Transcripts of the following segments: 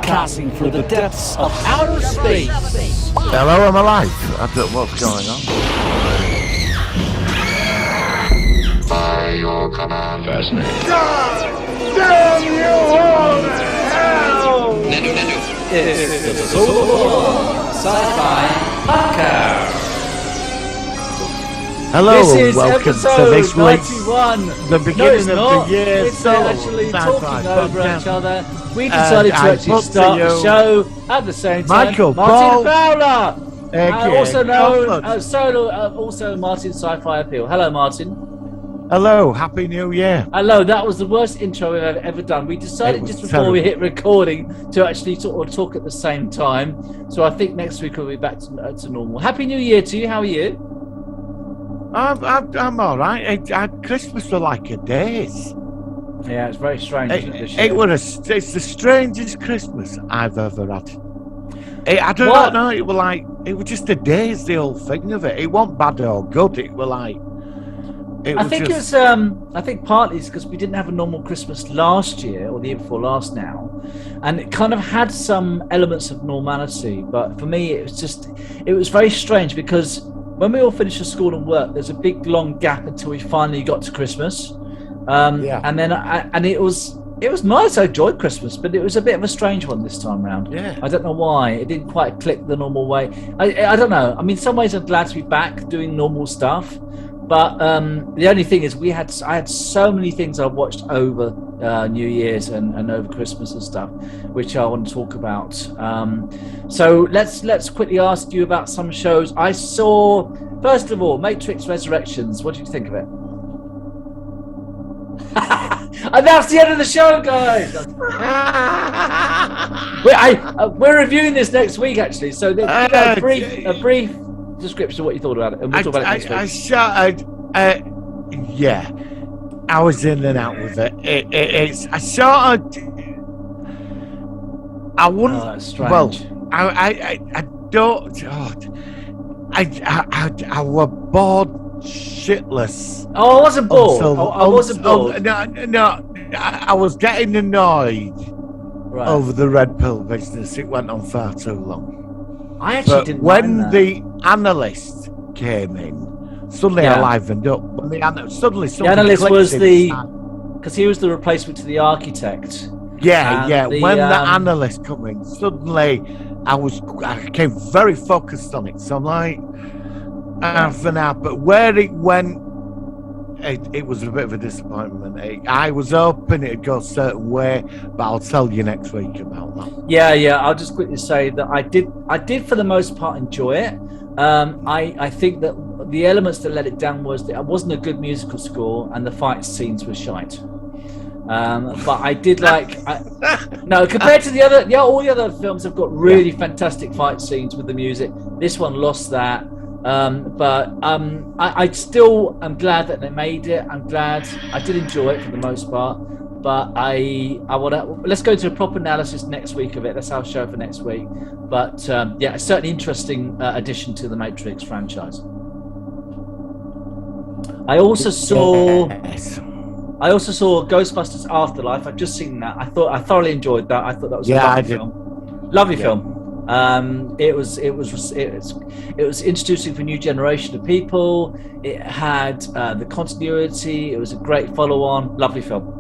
broadcasting from the depths of outer space. Hello, I'm alive. I don't know what's going on. By your command. Fascinating. God damn you all to hell! It's the Solar Sci-Fi Podcast. Hello, This is welcome episode to this week's 91. the beginning of the year. It's Solar actually Sci-Fi talking over Podcast. each other. We decided to I actually put to start the you show at the same time. Michael Martin Paul, Fowler, aka also known Copeland. as Solo, also Martin Sci-Fi Appeal. Hello, Martin. Hello, Happy New Year. Hello, that was the worst intro we've ever done. We decided just before we hit recording to actually sort of talk at the same time. So I think next week we'll be back to normal. Happy New Year to you. How are you? I'm all right. Christmas for like a days. Yeah, it's very strange. It's the strangest Christmas I've ever had. I don't know. It was just a days. The whole thing of it. It wasn't bad or good. It was like. I think partly it's because we didn't have a normal Christmas last year or the year before last now, and it kind of had some elements of normality. But for me, it was very strange because when we all finished the school and work, there's a big long gap until we finally got to Christmas. And then it was nice. I enjoyed Christmas, but it was a bit of a strange one this time round. Yeah. I don't know why it didn't quite click the normal way. I don't know. I mean, in some ways I'm glad to be back doing normal stuff. But the only thing is, I had so many things I watched over New Year's and over Christmas and stuff, which I want to talk about. So let's quickly ask you about some shows I saw. First of all, Matrix Resurrections. What did you think of it? And that's the end of the show, guys. We're reviewing this next week, actually. So a brief description of what you thought about it, and we'll talk about it next week. Yeah, I was in and out with it. I wouldn't. Oh, that's strange. Well, I don't. I was bored shitless. Oh, I wasn't bored. I wasn't bored. No, I was getting annoyed over the red pill business. It went on far too long. I actually didn't when mind that. The analyst came in, suddenly I livened up. When the analyst was because he was the replacement to the architect. Yeah. When the analyst came in, suddenly I became very focused on it. So I'm like, half an hour. But where it went, it was a bit of a disappointment. I was hoping it'd go a certain way, but I'll tell you next week about that. Yeah. I'll just quickly say that I did for the most part enjoy it. I think that the elements that let it down was that it wasn't a good musical score and the fight scenes were shite. But I did compared to all the other films have got really fantastic fight scenes with the music. This one lost that. I still am glad that they made it. I'm glad I did enjoy it for the most part. But let's go to a proper analysis next week of it. That's our show for next week. But it's certainly interesting addition to the Matrix franchise. I also saw Ghostbusters Afterlife. I've just seen that. I thoroughly enjoyed that. I thought that was a lovely film. Lovely film. It was introducing for a new generation of people. It had the continuity. It was a great follow-on. Lovely film.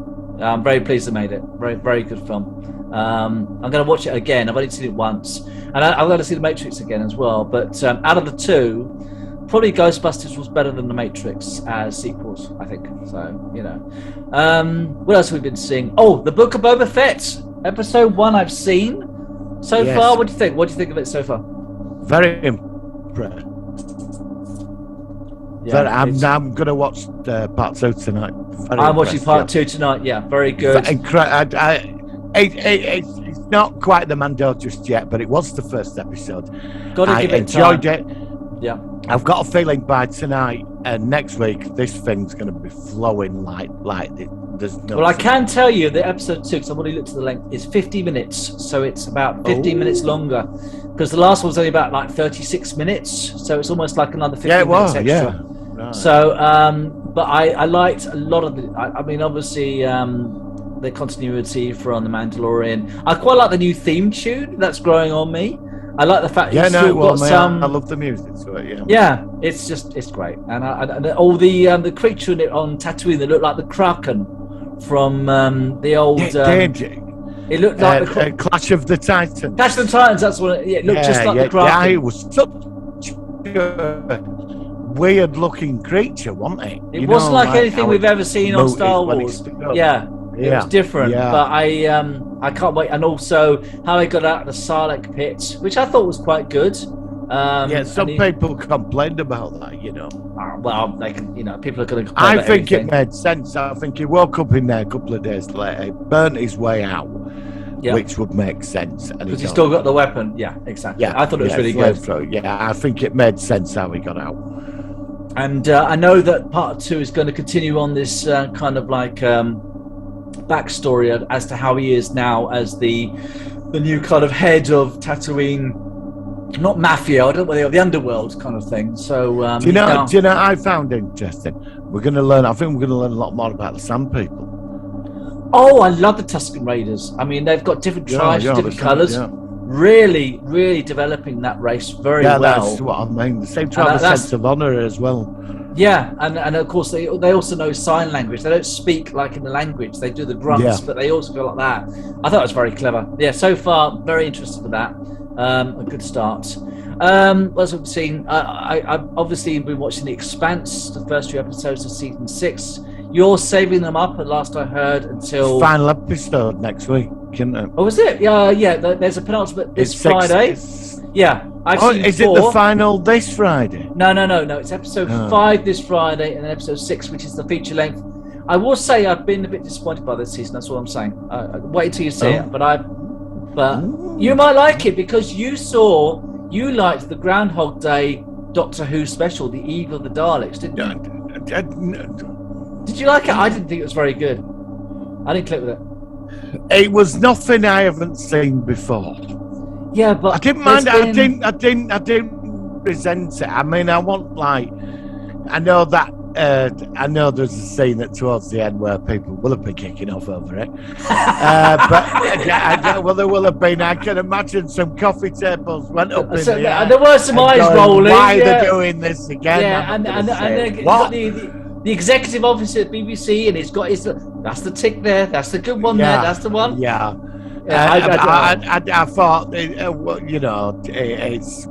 I'm very pleased they made it. Very, very good film. I'm going to watch it again. I've only seen it once, and I'm going to see The Matrix again as well. But out of the two, probably Ghostbusters was better than The Matrix as sequels, I think. So what else have we been seeing? Oh, The Book of Boba Fett, episode 1. I've seen so far. What do you think? What do you think of it so far? Very impressed. Yeah, I'm going to watch part 2 tonight. I'm watching part 2 tonight. Yeah, very good. It's not quite the Mando just yet, but it was the first episode. I enjoyed it. Yeah, I've got a feeling by tonight and next week this thing's going to be flowing like there's no. Well, I can tell you that episode 2, because I've already looked at the length, is 50 minutes, so it's about 15 minutes longer. Because the last one was only about 36 minutes, so it's almost like another 15 minutes extra. Yeah. Right. So, but I liked a lot of the. I mean, obviously, the continuity from The Mandalorian. I quite like the new theme tune that's growing on me. I like the fact you've still got some. I love the music to it. Yeah. Yeah, it's great, and all the creature in it on Tatooine that looked like the Kraken from the old. It looked like the Clash of the Titans. Clash of the Titans. That's what it looked just like the Kraken. Yeah, it was such a weird-looking creature, wasn't it? It wasn't like anything we've ever seen on Star Wars. Yeah. It was different, but I can't wait. And also how he got out of the Sarlacc pit, which I thought was quite good. Some people complained about that, Well, they can, people are going to complain. I about think everything. it made sense. I think he woke up in there a couple of days later, burnt his way out, which would make sense. Because he still got the weapon. Yeah, exactly. Yeah, I thought it was really good. Yeah, I think it made sense how he got out. And I know that part 2 is going to continue on this kind of like backstory as to how he is now as the new kind of head of Tatooine, not mafia, I don't know, the underworld kind of thing. So do you know I found interesting? I think we're going to learn a lot more about the Sand People. Oh, I love the Tusken Raiders. I mean, they've got different tribes, different colours. Really, really developing that race very well. Yeah, that's what I mean. The same tribe a sense of honour as well. Yeah, and of course they also know sign language. They don't speak like in the language. They do the grunts, but they also go like that. I thought it was very clever. Yeah, so far very interested with that. A good start. As we've seen, I've obviously been watching The Expanse, the first 2 episodes of season 6. You're saving them up, at last I heard, until final episode next week, isn't it? Oh, is it? Yeah. There's a penultimate this Friday. Yeah. Is it the final this Friday? No. It's episode 5 this Friday, and then episode 6, which is the feature length. I will say I've been a bit disappointed by this season. That's what I'm saying. Wait till you see it, but you might like it because you liked the Groundhog Day Doctor Who special, The Eve of the Daleks, didn't you? Did you like it? I didn't think it was very good. I didn't click with it. It was nothing I haven't seen before. Yeah, but I didn't mind it. I didn't resent it. I mean, I know there's a scene towards the end where people will have been kicking off over it. But there will have been. I can imagine some coffee tables went up in the air. There were some eyes rolling. Why they're doing this again? Yeah, and got the executive officer at BBC, and it's got that's the tick there. That's the good one there. That's the one. Yeah. I thought,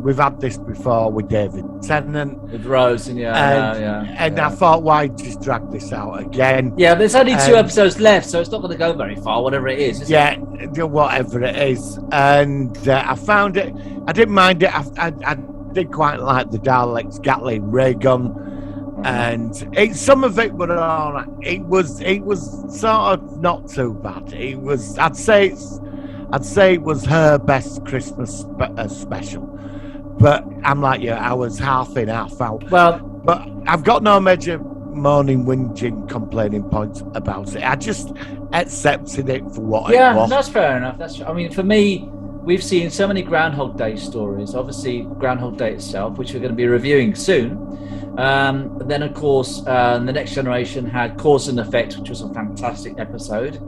we've had this before with David Tennant, with Rose, and I thought, why just drag this out again? Yeah, there's only 2 episodes left, so it's not going to go very far, whatever it is. Whatever it is, and I found it. I didn't mind it. I did quite like the Daleks Gatling ray gun. And some of it were all right. It was sort of not too bad. I'd say it was her best Christmas special. But I'm like you, I was half in, half out. Well, but I've got no major moaning, whinging, complaining points about it. I just accepted it for what it was. Yeah, that's fair enough. I mean, for me, we've seen so many Groundhog Day stories. Obviously, Groundhog Day itself, which we're going to be reviewing soon. Then, of course, The Next Generation had Cause and Effect, which was a fantastic episode.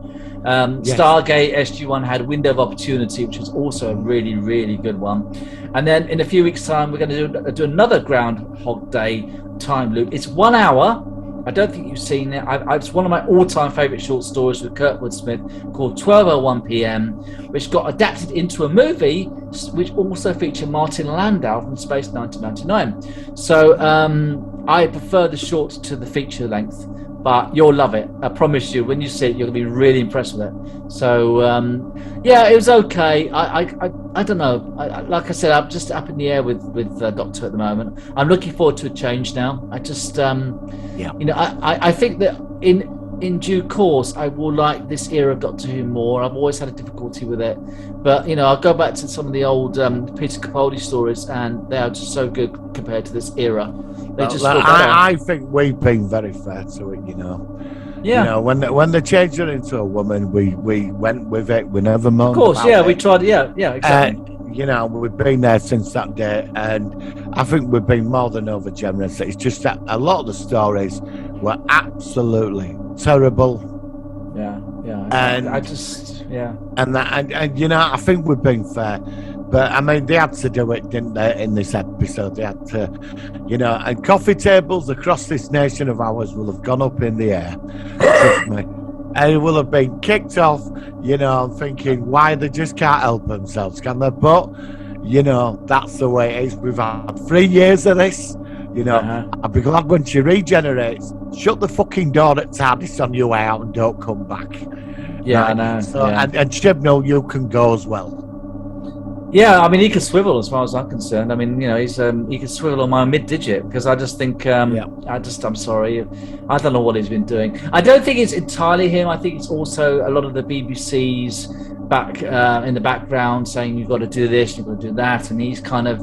Stargate SG-1 had Window of Opportunity, which was also a really, really good one. And then in a few weeks' time, we're going to do another Groundhog Day time loop. It's 1 hour. I don't think you've seen it. It's one of my all-time favourite short stories with Kurtwood Smith called 12:01 p.m., which got adapted into a movie, which also featured Martin Landau from Space 1999. So I prefer the short to the feature length, but you'll love it. I promise you. When you see it, you're going to be really impressed with it. So it was okay. I don't know. Like I said, I'm just up in the air with Doctor at the moment. I'm looking forward to a change now. I just I think that in due course I will like this era of Doctor Who more. I've always had a difficulty with it, but I'll go back to some of the old Peter Capaldi stories, and they are just so good compared to this era. I think we've been very fair to it. Yeah. When they changed her into a woman, we went with it. We never moaned. Of course, about we it. tried. Yeah, exactly. We've been there since that day, and I think we've been more than over generous. It's just that a lot of the stories were absolutely terrible. Yeah. And I just, yeah. And I think we've been fair. But I mean, they had to do it, didn't they, in this episode? They had to, and coffee tables across this nation of ours will have gone up in the air. Trust me. And it will have been kicked off, thinking why they just can't help themselves, can they? But, that's the way it is. We've had 3 years of this. I'll be glad when she regenerates. Shut the fucking door at TARDIS on your way out and don't come back. Yeah, right? I know. So, yeah. And Chibnall, you can go as well. Yeah, I mean, he could swivel as far as I'm concerned. I mean, he's he could swivel on my mid-digit because I just think, I'm sorry, I don't know what he's been doing. I don't think it's entirely him. I think it's also a lot of the BBC's back in the background saying you've got to do this, you've got to do that, and he's kind of,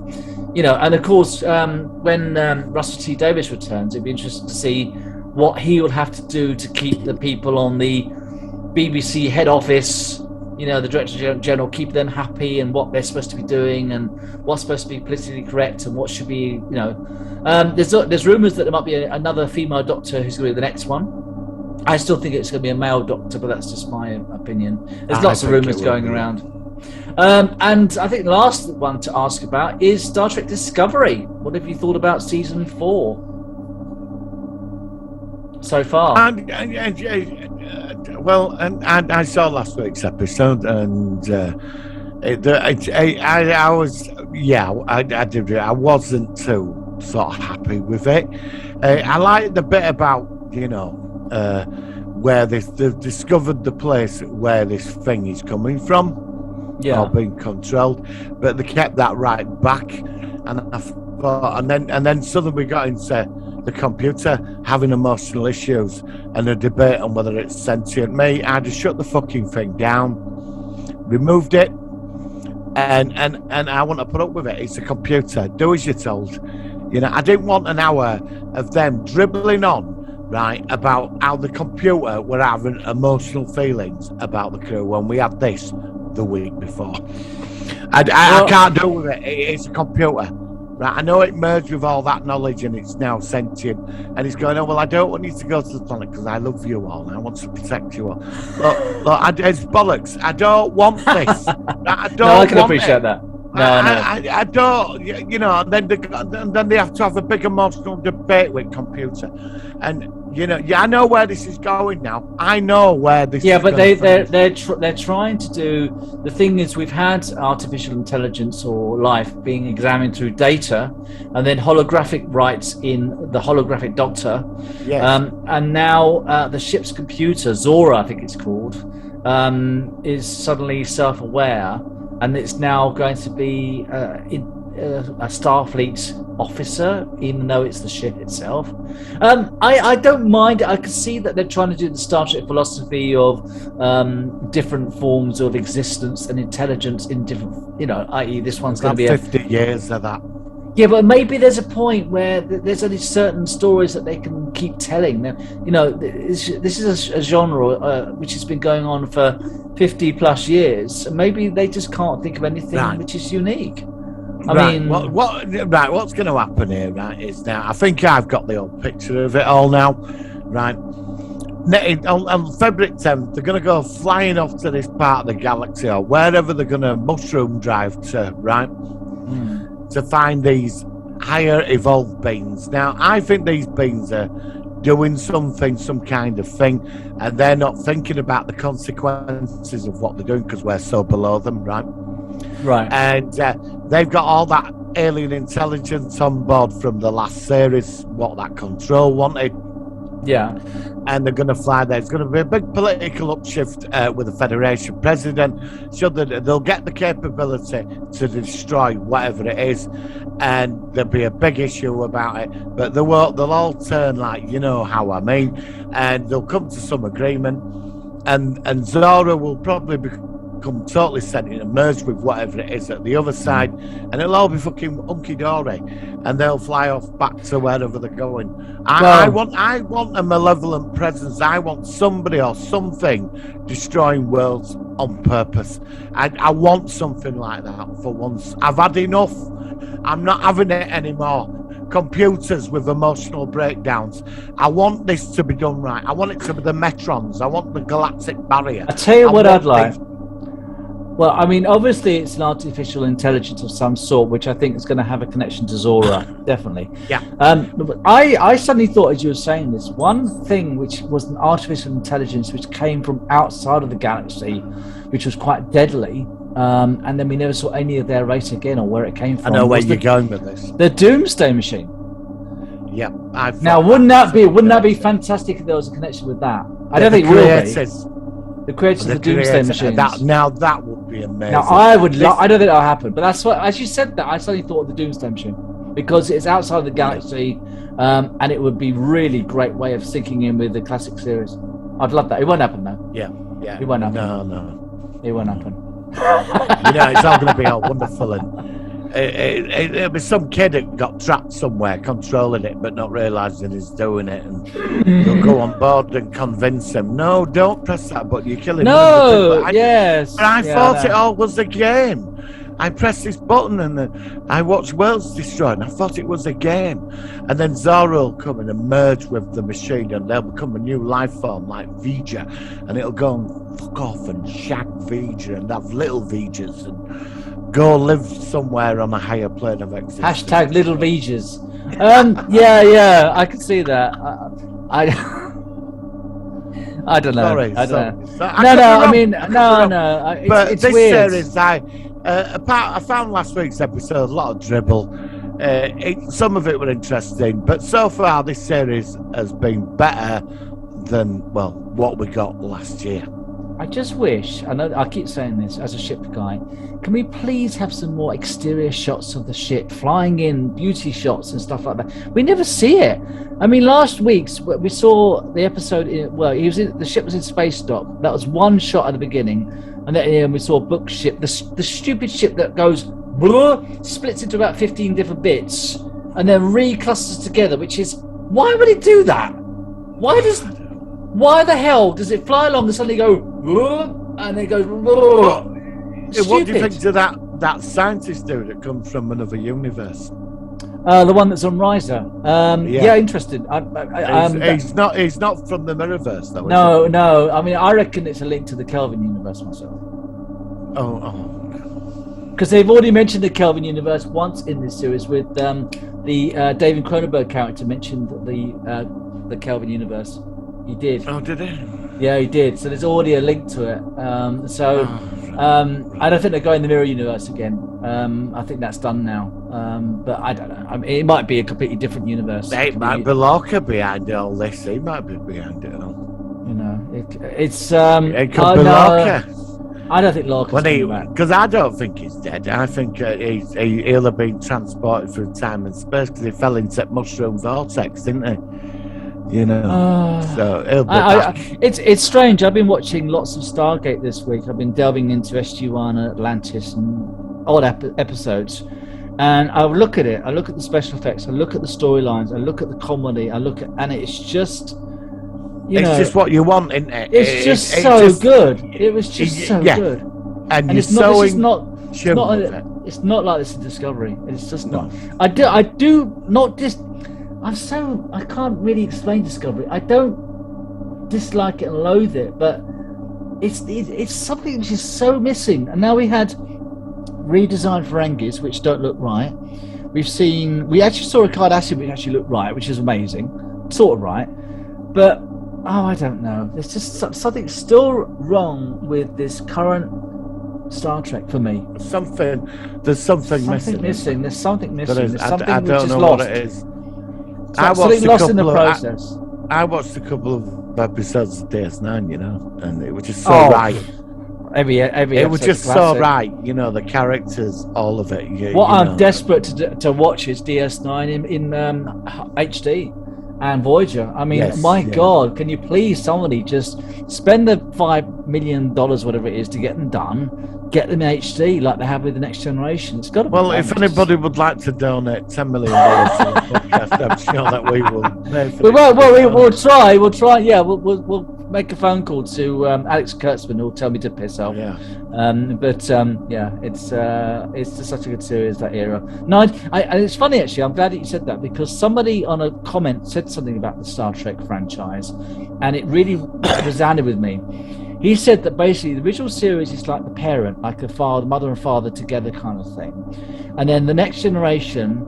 and of course, when Russell T Davies returns, it'd be interesting to see what he will have to do to keep the people on the BBC head office, the Director General, keep them happy and what they're supposed to be doing and what's supposed to be politically correct and what should be, there's rumours that there might be another female doctor who's going to be the next one. I still think it's going to be a male doctor, but that's just my opinion. There's lots of rumours going around. And I think the last one to ask about is Star Trek Discovery. What have you thought about season 4 so far? Well, and I saw last week's episode, and I wasn't too sort of happy with it. I liked the bit about where they've discovered the place where this thing is coming from, or being controlled, but they kept that right back, and I thought, and then suddenly we got into the computer having emotional issues and a debate on whether it's sentient. I just shut the fucking thing down, removed it, and I want to put up with it. It's a computer. Do as you're told. I didn't want an hour of them dribbling on, right, about how the computer were having emotional feelings about the crew when we had this the week before. I can't deal with it. It's a computer. Right, I know it merged with all that knowledge and it's now sentient, and it's going, I don't want you to go to the planet because I love you all and I want to protect you all. Look, it's bollocks. I don't want this. I don't. No, I can appreciate that. No, I don't. And then they have to have a big emotional debate with computer, and I know where this is going now. I know where this. Yeah, is but going they're trying to do. The thing is, we've had artificial intelligence or life being examined through data, and then holographic rights in the holographic Doctor. Yes. And now the ship's computer, Zora, I think it's called, is suddenly self-aware. And it's now going to be a Starfleet officer, even though it's the ship itself. I don't mind. I can see that they're trying to do the Star Trek philosophy of different forms of existence and intelligence in different, i.e. this one's going to be 50 years of that. Yeah, but maybe there's a point where there's only certain stories that they can keep telling. Now, this is a genre which has been going on for 50 plus years. Maybe they just can't think of anything which is unique. I mean, what's going to happen here, right, is now, I think I've got the old picture of it all now, right? On February 10th, they're going to go flying off to this part of the galaxy or wherever they're going to mushroom drive to, right? To find these higher evolved beings. Now, I think these beings are doing something, some kind of thing, and they're not thinking about the consequences of what they're doing because we're so below them, right? Right. And they've got all that alien intelligence on board from the last series, what that control wanted. Yeah. And they're going to fly there. It's going to be a big political upshift with the Federation president, so that they'll get the capability to destroy whatever it is, and there'll be a big issue about it. But they'll all turn like, how I mean, and they'll come to some agreement, and Zora will probably become totally sentient and merge with whatever it is at the other side, and it'll all be fucking hunky-dory, and they'll fly off back to wherever they're going. I want a malevolent presence. I want somebody or something destroying worlds on purpose. I want something like that for once. I've had enough. I'm not having it anymore. Computers with emotional breakdowns. I want this to be done right. I want it to be the Metrons. I want the galactic barrier. I tell you what I'd like. Well, I mean, obviously it's an artificial intelligence of some sort, which I think is going to have a connection to Zora, definitely. Yeah. I suddenly thought, as you were saying this, one thing which was an artificial intelligence which came from outside of the galaxy, which was quite deadly, and then we never saw any of their race again or where it came from. I know where you're going with this. The Doomsday Machine. Yeah. Now, wouldn't that be fantastic if there was a connection with that? I don't think it will be. The creators of the Doomsday Machine. That would be amazing. Now, I don't think that'll happen, but that's what, as you said that, I suddenly thought of the Doomsday Machine because it's outside of the galaxy, and it would be really great way of syncing in with the classic series. I'd love that. It won't happen though. Yeah. It won't happen. No. It won't happen. It's all going to be all wonderful, and it'll be some kid that got trapped somewhere controlling it but not realising he's doing it, and you'll go on board and convince him, no, don't press that button, you're killing him. But I thought it all was a game. I pressed this button and then I watched worlds destroyed and I thought it was a game. And then Zora will come in and merge with the machine and they'll become a new life form like Vija, and it'll go and fuck off and shag Vija and have little Vijas and go live somewhere on a higher plane of existence. # little Vijas. Yeah, I can see that. I don't know. Sorry, I don't know. No. But it's this weird. series, I found last week's episode a lot of dribble. Some of it were interesting, but so far this series has been better than what we got last year. I just wish, I know I keep saying this as a ship guy, can we please have some more exterior shots of the ship, flying in, beauty shots and stuff like that? We never see it. I mean, last week's, we saw the episode, the ship was in space dock. That was one shot at the beginning. And then we saw Book ship, the stupid ship that goes, splits into about 15 different bits and then reclusters together, which is, why would it do that? Why the hell does it fly along and suddenly go and then it goes? What do you think to that scientist dude that comes from another universe? The one that's on Riser. Yeah, interested. He's not from the Mirrorverse though. No. I mean, I reckon it's a link to the Kelvin universe myself. Because they've already mentioned the Kelvin universe once in this series with the David Cronenberg character mentioned the Kelvin universe. He did. Oh, did he? Yeah, he did. So there's already a link to it. I don't think they're going the Mirror universe again. I think that's done now. But I don't know. I mean, it might be a completely different universe. It might be Lorca behind all this. He might be behind it all. You know, it could be Lorca. I don't think Lorca's because I don't think he's dead. I think he'll have been transported through time and space because he fell into mushroom vortex, didn't he? You know, so it'll be back. It's strange. I've been watching lots of Stargate this week. I've been delving into SG-1 and Atlantis and old episodes, and I look at it. I look at the special effects. I look at the storylines. I look at the comedy. and it's just, it's just what you want, isn't it? It's just so good. It was just so good. And it's not like this in Discovery. It's just not. I do not just. I can't really explain Discovery. I don't dislike it and loathe it, but it's something which is so missing. And now we had redesigned Ferengis, which don't look right. We actually saw a Cardassian which actually looked right, which is amazing, sort of right. But I don't know. There's just something still wrong with this current Star Trek for me. There's something missing. There's something missing. There's something I don't know what it is. I watched a couple of episodes of DS9, and it was just so right. Every it was just so right, the characters, all of it. I'm desperate to watch is DS9 in HD, and Voyager. I mean, Yes, God, can you please somebody just spend the $5 million, whatever it is, to get them done, get them in HD like they have with the Next Generation. It's got to be. Well, if anybody would like to donate $10 million to the podcast, I'm sure that we will. We'll try. We'll try. Yeah, we'll make a phone call to Alex Kurtzman, who'll tell me to piss off. Yeah. Yeah, it's just such a good series, that era. No, and it's funny actually. I'm glad that you said that, because somebody on a comment said something about the Star Trek franchise, and it really resounded with me. He said that basically the original series is like the parent, like a father, mother and father together kind of thing, and then the Next Generation,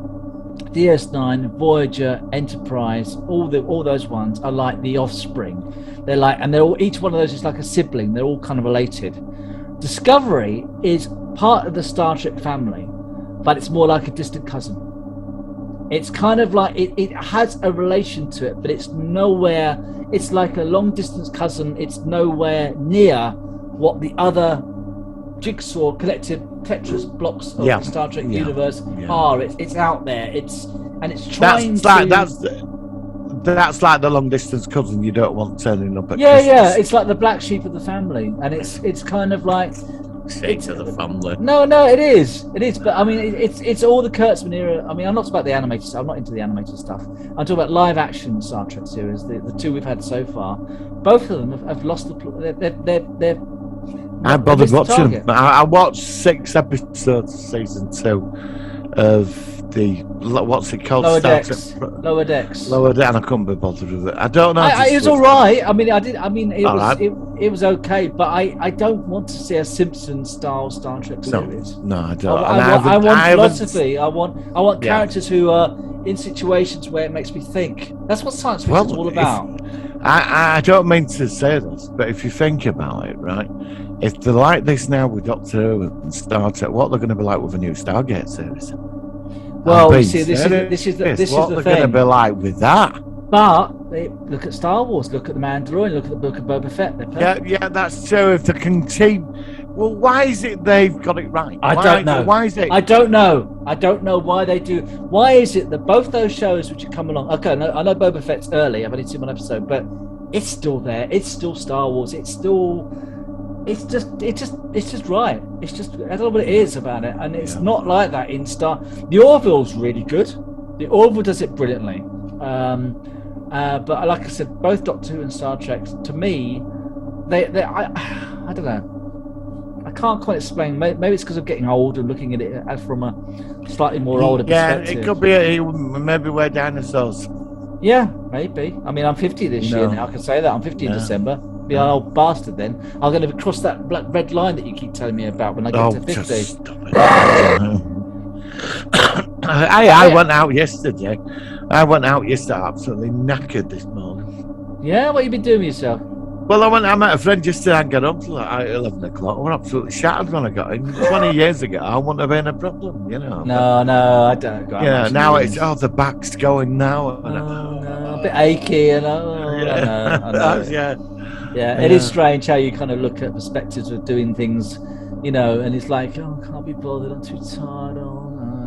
DS9, Voyager, Enterprise, all those ones are like the offspring. They're like, and they're all, each one of those is like a sibling. They're all kind of related. Discovery is part of the Star Trek family, but it's more like a distant cousin. It's kind of like it has a relation to it, but it's nowhere. It's like a long distance cousin. It's nowhere near what the other jigsaw collective Tetris blocks of the Star Trek universe are. It's out there. It's trying that's like the long distance cousin you don't want turning up at Christmas. Yeah, it's like the black sheep of the family, and it's kind of like shades of the family. No, it is. But I mean, it's all the Kurtzman era. I mean, I'm not talking about the animated stuff. I'm not into the animated stuff. I'm talking about live action Star Trek series. The two we've had so far, both of them have lost the. They're I bothered watching them. I watched 6 episodes of season 2 of the what's it called? Lower Decks. Lower Decks. And I couldn't be bothered with it. I don't know. It was all right. I mean, it was okay, but I don't want to see a Simpsons style Star Trek series. No, I don't. I want philosophy. I want characters who are in situations where it makes me think. That's what science fiction is all about. I don't mean to say this, but if you think about it, right? If they're like this now with Doctor Who and Star Trek, what they're going to be like with a new Stargate series? Well, you see, this is the thing. What they're going to be like with that? But look at Star Wars. Look at the Mandalorian. Look at the Book of Boba Fett. Yeah, that's true. If they can keep, well, why is it they've got it right? I don't know. Why is it? I don't know. I don't know why they do. Why is it that both those shows which have come along? Okay, I know Boba Fett's early. I've only seen one episode, but it's still there. It's still Star Wars. It's just right. It's just, I don't know what it is about it, and it's not like that in Star. The Orville's really good. The Orville does it brilliantly. But like I said, both Doctor Who and Star Trek, to me, I don't know. I can't quite explain. Maybe it's because I'm getting old and looking at it from a slightly more older perspective. Yeah, it could be. Maybe we're dinosaurs. Yeah, maybe. I mean, I'm 50 this year now. I can say that. I'm 50 in December. Be an old bastard then. I'm going to cross that red line that you keep telling me about when I get to 50. Just stop it. I went out yesterday. Absolutely knackered this morning. Yeah, what have you been doing with yourself? Well, I met a friend yesterday and got up till like 11 o'clock. I was absolutely shattered when I got in. 20 years ago, I wouldn't have been a problem, you know. No, I don't. Now it's, the back's going now. A bit achy, and I know. Yeah, it is strange how you kind of look at perspectives of doing things, you know, and it's like, I can't be bothered, I'm too tired.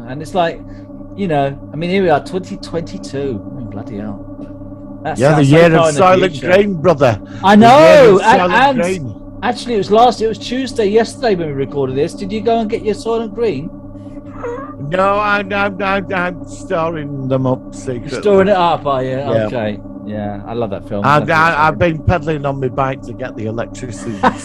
And it's like, you know, I mean, here we are, 2022. I mean, bloody hell. The year of Silent Green, brother. I know. And actually, it was yesterday when we recorded this. Did you go and get your Silent Green? No, I'm storing them up secretly. You're storing it up, are you? Yeah. Okay. Yeah, I love that film. I've been pedaling on my bike to get the electricity to get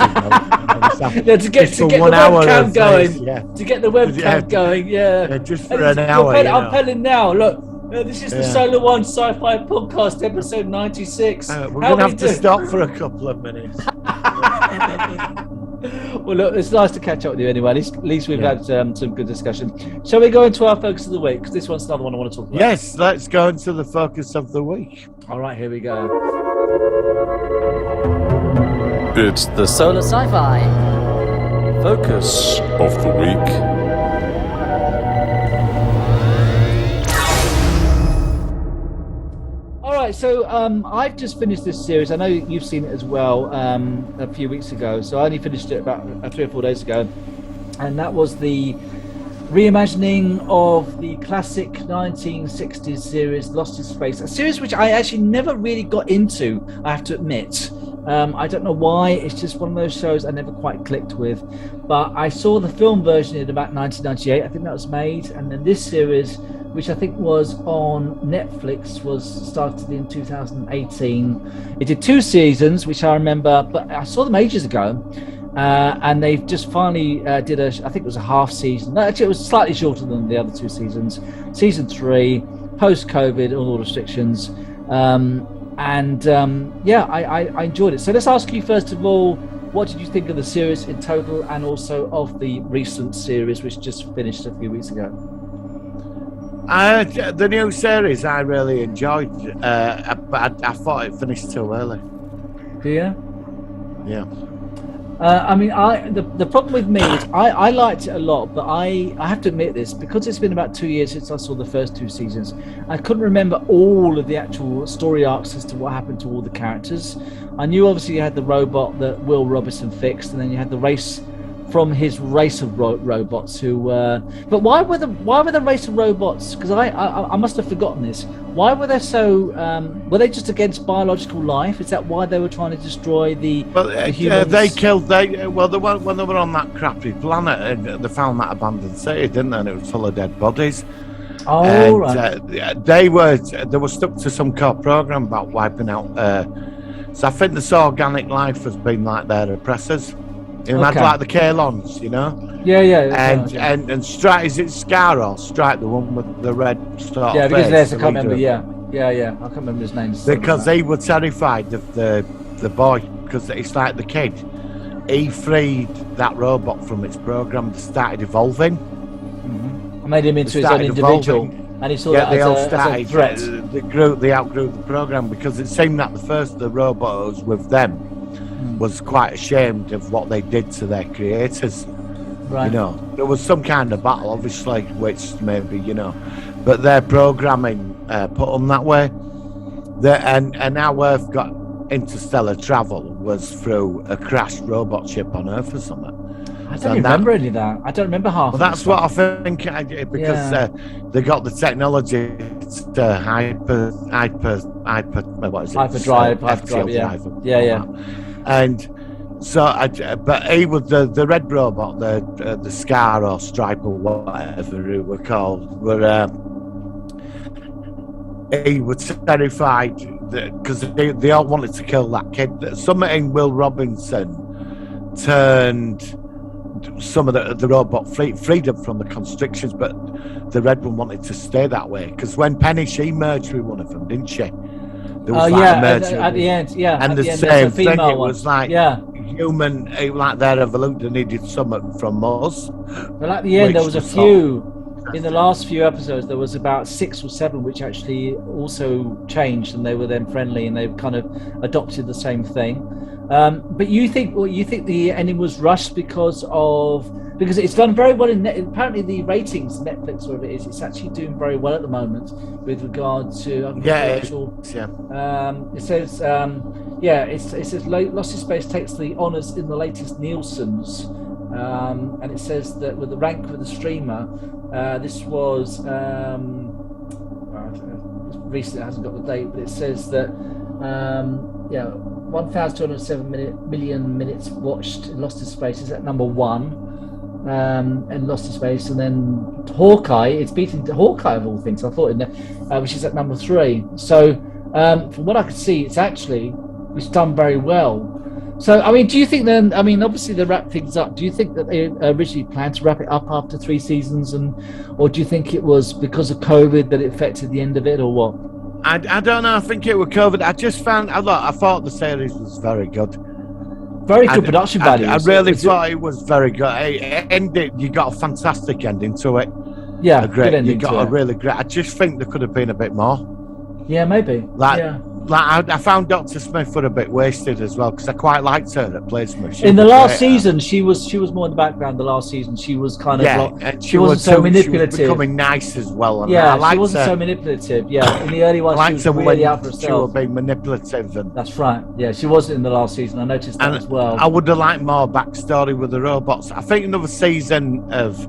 the webcam going. Yeah. To get the webcam going, yeah. Just for an hour. I'm pedaling now. Look, this is the Solar One Sci-Fi Podcast, episode 96. We're going to have to stop for a couple of minutes. Well, look, it's nice to catch up with you anyway. At least we've had some good discussion. Shall we go into our focus of the week? Because this one's another one I want to talk about. Yes, let's go into the focus of the week. All right, here we go. It's the Solar Sci-Fi Focus of the Week. So I've just finished this series. I know you've seen it as well a few weeks ago. So I only finished it about 3 or 4 days ago, and that was the reimagining of the classic 1960s series Lost in Space, a series which I actually never really got into, I have to admit. I don't know why, it's just one of those shows I never quite clicked with. But I saw the film version in about 1998, I think that was made, and then this series, which I think was on Netflix, was started in 2018. It did 2 seasons, which I remember, but I saw them ages ago. And they've just finally did I think it was a half season. No, actually, it was slightly shorter than the other 2 seasons. Season 3, post-COVID, all restrictions. I enjoyed it. So let's ask you first of all, what did you think of the series in total, and also of the recent series which just finished a few weeks ago? The new series I really enjoyed, but I thought it finished too early. Do you? Yeah. The problem with me is I liked it a lot, but I have to admit this, because it's been about 2 years since I saw the first 2 seasons, I couldn't remember all of the actual story arcs as to what happened to all the characters. I knew obviously you had the robot that Will Robinson fixed, and then you had the race from his race of robots who but why were the race of robots, because I must have forgotten this, why were they so were they just against biological life? Is that why they were trying to destroy the humans? When they were on that crappy planet, they found that abandoned city, didn't they? And it was full of dead bodies. Right. They were stuck to some core program about wiping out so I think this organic life has been like their oppressors. Like the Kalons, you know? And Strike, is it Scar or Strike, the one with the red sort of because face? there's, I can't remember, I can't remember his name. Because they were terrified of the boy, because it's like the kid. He freed that robot from its program and started evolving. Mm-hmm. Made him into his own individual. And he saw that as a threat. They outgrew the program, because it seemed that the robot was with them was quite ashamed of what they did to their creators. Right. You know, there was some kind of battle, obviously, which maybe, you know, but their programming put them that way. And how Earth got interstellar travel was through a crashed robot ship on Earth or something. I don't remember any of that. I don't remember half. Well, that's what I think, because they got the technology to hyperdrive. And so, but he was the red robot, the Scar or Stripe or whatever who were called, he was terrified because they all wanted to kill that kid. Something in Will Robinson turned some of the robot freedom from the constrictions, but the red one wanted to stay that way, because when Penny, she merged with one of them, didn't she? There was at the end, and the same thing. It was like human, like their evolution needed something from us. Well, at the end, there was a few. In the last few episodes, there was about 6 or 7 which actually also changed, and they were then friendly, and they kind of adopted the same thing. But you think the ending was rushed because it's done very well apparently the ratings, Netflix, whatever it is, it's actually doing very well at the moment with regard to it says it says Lost in Space takes the honours in the latest Nielsen's, and it says that with the rank with the streamer, this was recently, it hasn't got the date, but it says that 1,207 million minutes watched in Lost in Space is at number 1, and Lost in Space, and then Hawkeye, it's beaten Hawkeye of all things, I thought, which is at number 3. So from what I could see, it's done very well. So, I mean, do you think then, I mean, obviously they wrap things up. Do you think that they originally planned to wrap it up after 3 seasons, or do you think it was because of COVID that it affected the end of it, or what? I don't know. I think it was COVID. I just found, I thought the series was very good. Very good production value. I really thought it was very good. It ended, you got a fantastic ending to it. Yeah, good ending. You got a really great. I just think there could have been a bit more. Yeah, maybe. I found Dr. Smith were a bit wasted as well, because I quite liked her that played Smith. In the last season, she was more in the background. The last season, she was kind of and she wasn't so manipulative. She was becoming nice as well. And she wasn't so manipulative. Yeah, in the early ones, she was really out for herself. She was being manipulative. That's right. Yeah, she wasn't in the last season. I noticed that as well. I would have liked more backstory with the robots. I think another season of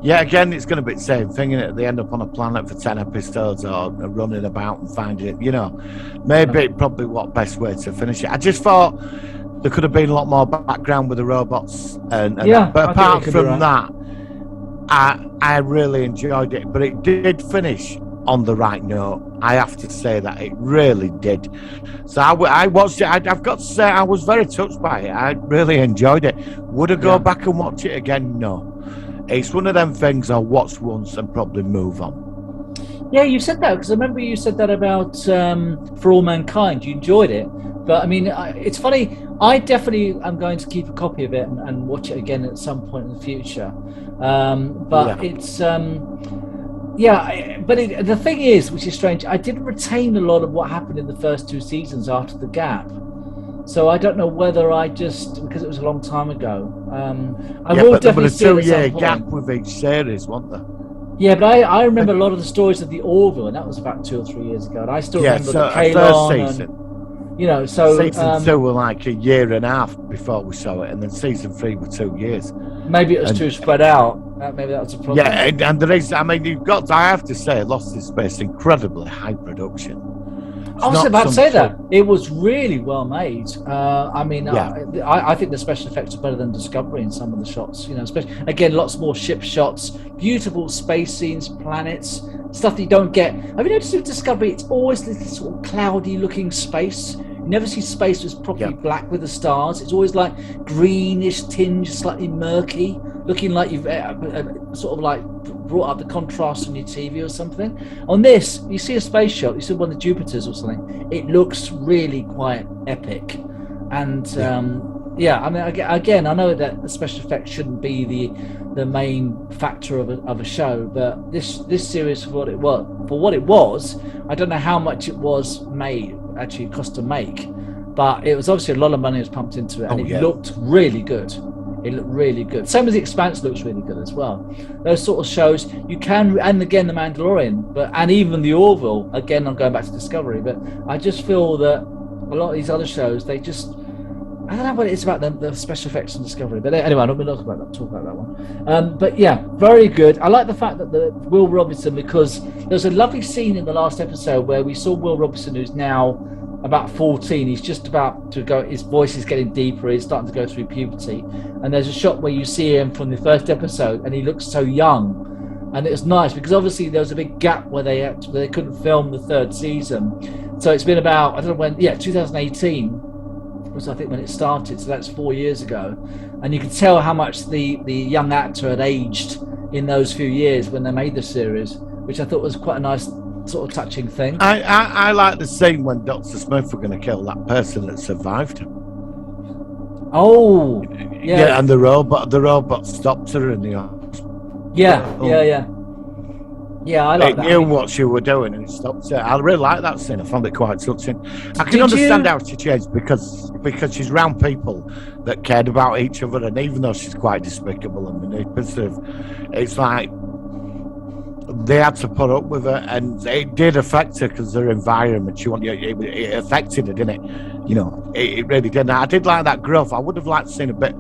Yeah, again, it's going to be the same thing, innit? They end up on a planet for 10 episodes or running about and finding it, you know. Maybe probably what best way to finish it. I just thought there could have been a lot more background with the robots. And Yeah, but I think apart it could be from that, I really enjoyed it. But it did finish on the right note. I have to say that it really did. So I watched it. I've got to say I was very touched by it. I really enjoyed it. Would I go back and watch it again? No. It's one of them things I'll watch once and probably move on. Yeah, you said that because I remember you said that about For All Mankind. You enjoyed it, but I mean, it's funny. I definitely am going to keep a copy of it and watch it again at some point in the future. It's the thing is, which is strange, I didn't retain a lot of what happened in the first 2 seasons after the gap. So I don't know whether I just, because it was a long time ago. I will definitely see it at some point. There was a 2-year gap with each series, wasn't there? Yeah, but I remember a lot of the stories of the Orville, and that was about 2 or 3 years ago. And I still remember the Kalon. Season. And, season 2 were like a year and a half before we saw it, and then season 3 were 2 years. Maybe it was too spread out. Maybe that was a problem. Yeah, and there is. I mean, I have to say, Lost in Space, incredibly high production. I was about to say that. It was really well made. I think the special effects are better than Discovery in some of the shots. You know, especially again, lots more ship shots, beautiful space scenes, planets, stuff that you don't get. Have you noticed with Discovery? It's always this sort of cloudy-looking space. You never see space that's properly black with the stars. It's always like greenish tinge, slightly murky, looking like you've sort of like brought up the contrast on your TV or something. On this, you see a space shot, you see one of the Jupiters or something. It looks really quite epic. And I mean, again, I know that the special effects shouldn't be the main factor of a show, but this series for what it was, I don't know how much it was actually cost to make, but it was obviously a lot of money was pumped into it, and it looked really good. It looked really good. Same as The Expanse looks really good as well. Those sort of shows you can, and again The Mandalorian, and even The Orville. Again, I'm going back to Discovery, but I just feel that a lot of these other shows, they just, I don't know what it is about the special effects on Discovery. But anyway, I'm not going to talk about that one. But yeah, very good. I like the fact that the Will Robinson, because there's a lovely scene in the last episode where we saw Will Robinson, who's now about 14. He's just about to go, his voice is getting deeper, he's starting to go through puberty, and there's a shot where you see him from the first episode and he looks so young, and it's nice because obviously there was a big gap where they couldn't film the 3rd season, so it's been about, I don't know when, 2018 was I think when it started, so that's 4 years ago, and you could tell how much the young actor had aged in those few years when they made the series, which I thought was quite a nice sort of touching thing. I like the scene when Dr. Smith were going to kill that person that survived. Oh, yeah. And the robot stopped her in the hospital. Yeah, I like that. It knew what she were doing and it stopped her. I really like that scene. I found it quite touching. I can understand how she changed because she's around people that cared about each other, and even though she's quite despicable and manipulative, it's like they had to put up with her, and it did affect her because her environment. It affected her, didn't it? You know, it really did. I did like that growth. I would have liked to seen a bit.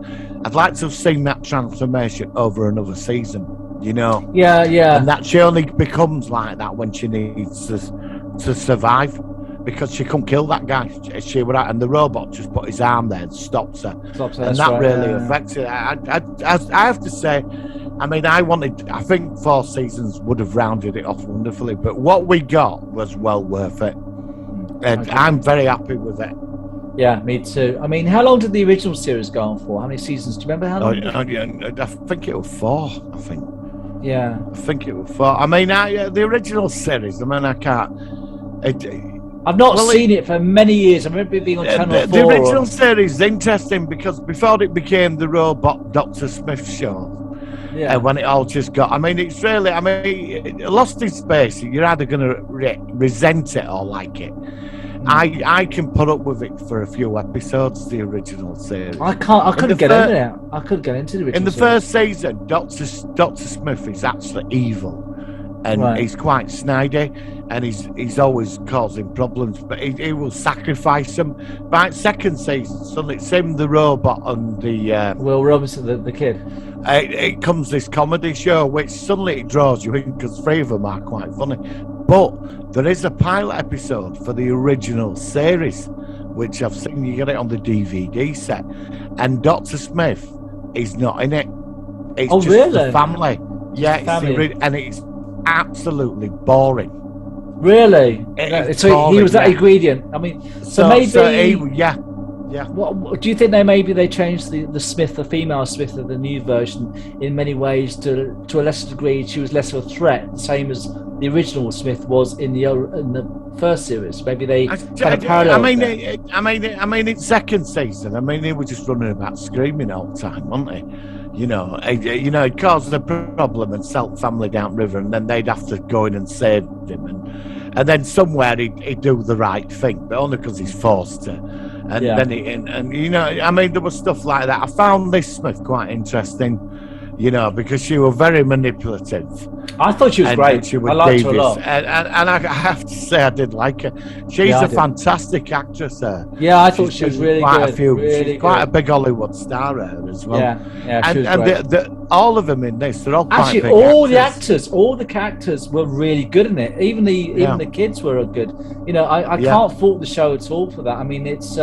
I'd like to have seen that transformation over another season. You know. Yeah. And that she only becomes like that when she needs to survive, because she couldn't kill that guy. She would, and the robot just put his arm there and stops her. And that really affected her. I have to say, I mean, I think 4 seasons would have rounded it off wonderfully, but what we got was well worth it. And I'm very happy with it. Yeah, me too. I mean, how long did the original series go on for? How many seasons? Do you remember how long? I think it was 4, I think. Yeah. I think it was 4. I mean, the original series, I mean, I can't... I've not seen it for many years. I remember it being on Channel 4. The original series is interesting because before it became the robot Dr. Smith show, when it all just got... I mean, it's really... I mean, Lost in Space, you're either going to resent it or like it. I can put up with it for a few episodes, the original series. I couldn't get into it. I couldn't get into the original In the series. first season, Dr. Smith is actually evil. and Right. he's quite snidey, and he's always causing problems. But he will sacrifice them. By second season, suddenly it's him, the robot, and the Will Robinson, the kid. it comes this comedy show, which suddenly it draws you in because 3 of them are quite funny. But there is a pilot episode for the original series, which I've seen. You get it on the DVD set, and Dr. Smith is not in it. It's Oh, just really? the family. Yeah, it's family. and it's absolutely boring. Really? It's So he boring, was that yeah. ingredient. I mean, so maybe. Yeah. What do you think? Maybe they changed the Smith, the female Smith of the new version, in many ways to a lesser degree. She was less of a threat, the same as the original Smith was in the first series. Maybe they kind of parallel. I mean, it's second season. I mean, he was just running about screaming all the time, wasn't he? You know, it caused a problem and sent family down river, and then they'd have to go in and save him, and then somewhere he'd do the right thing, but only because he's forced to. And then and you know, I mean, there was stuff like that. I found this Smith quite interesting, you know, because she was very manipulative. I thought she was great. She I was liked her a devious. lot. And I have to say, I did like her. She's Yeah, I a did. fantastic actress. Yeah, I thought she was really quite good. A few, really she's quite a good. big Hollywood star as well. Yeah, she was and great. all of them in this, they're all quite Actually, big all the actors. actors, all the characters were really good in it. Even the kids were good. You know, I Yeah. can't fault the show at all for that. I mean, it's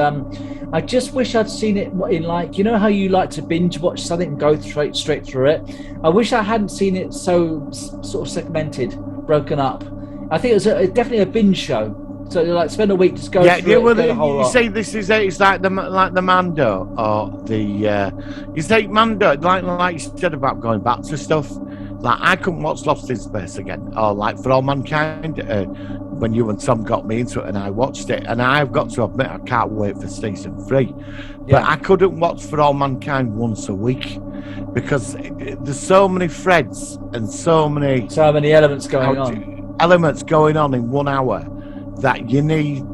I just wish I'd seen it in, like, you know how you like to binge watch something and go straight through it. I wish I hadn't seen it so sort of segmented, broken up. I think it was definitely a binge show. So you like spend a week just going through it, well, go the whole you lot. see, this is it's like the Mando or the you say Mando, like you said about going back to stuff. Like I couldn't watch Lost in Space again, or like For All Mankind. When you and Tom got me into it, and I watched it, and I've got to admit, I can't wait for season 3. But I couldn't watch For All Mankind once a week because there's so many threads and so many elements going on. Elements going on in 1 hour that you need.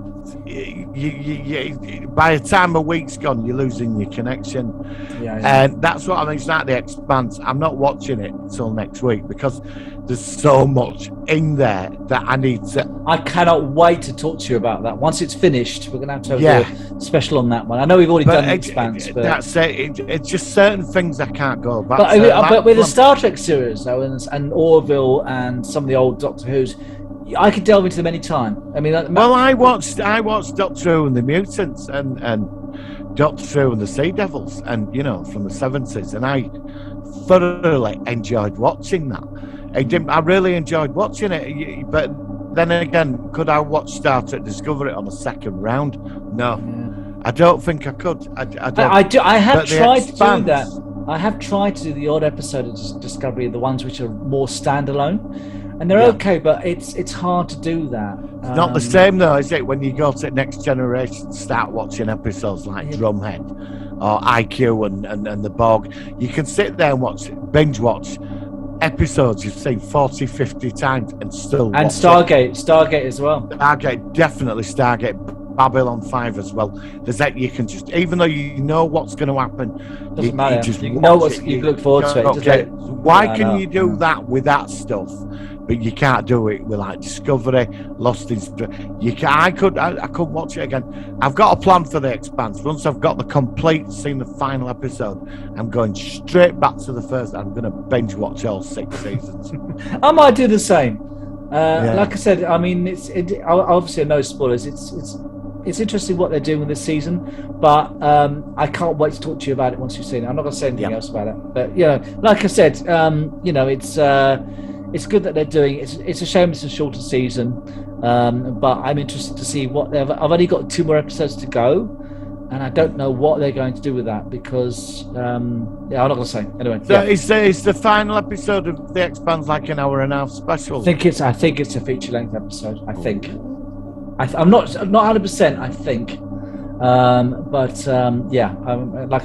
You by the time a week's gone, you're losing your connection. And that's what I mean. It's like The Expanse. I'm not watching it until next week because there's so much in there that I need to. I cannot wait to talk to you about that. Once it's finished, we're going to have a special on that one. I know we've already done The Expanse, but that's it. It's just certain things I can't go back. But with the Star Trek series, though, and Orville and some of the old Doctor Who's, I could delve into them any time. I mean, I watched Doctor Who and the Mutants and Doctor Who and the Sea Devils, and you know, from the 70s, and I thoroughly enjoyed watching that. I really enjoyed watching it, but then again, could I watch Star Trek Discovery on a second round? No, I don't think I could. I have tried to do that. I have tried to do the odd episode of Discovery, the ones which are more standalone. And they're okay, but it's hard to do that. It's not the same though, is it? When you go to Next Generation, start watching episodes like Drumhead or IQ and the Borg, you can sit there and binge watch episodes you've seen 40, 50 times and still watch Stargate as well. Definitely Stargate. Babylon 5 as well. There's that you can just, even though you know what's going to happen, doesn't matter. You just you know what you look forward to it. Why can you do that with that stuff, but you can't do it with like Discovery, Lost in Space? I could watch it again. I've got a plan for The Expanse. Once I've got seen the final episode, I'm going straight back to the first. I'm going to binge watch all 6 seasons. I might do the same. Like I said, I mean, obviously no spoilers. It's interesting what they're doing with this season, but I can't wait to talk to you about it once you've seen it. I'm not going to say anything else about it, but you know, like I said, you know, it's good that they're doing it. It's a shame it's a shorter season, but I'm interested to see what I've only got 2 more episodes to go, and I don't know what they're going to do with that because I'm not going to say anyway. So is the final episode of The Expanse like an hour and a half special? I think it's a feature length episode. I think. I'm not 100%. I think, Like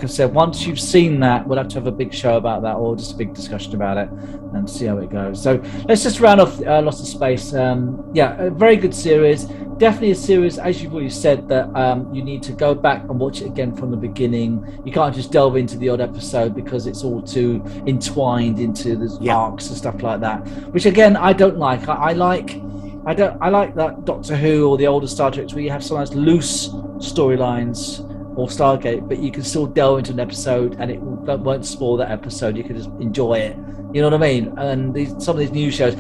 I said, once you've seen that, we'll have to have a big show about that, or just a big discussion about it, and see how it goes. So let's just round off Lost in Space. A very good series. Definitely a series, as you've already said, that you need to go back and watch it again from the beginning. You can't just delve into the odd episode because it's all too entwined into the arcs and stuff like that. Which again, I don't like. I like that Doctor Who or the older Star Treks where you have sometimes loose storylines, or Stargate, but you can still delve into an episode and it won't spoil that episode. You can just enjoy it. You know what I mean? And some of these new shows,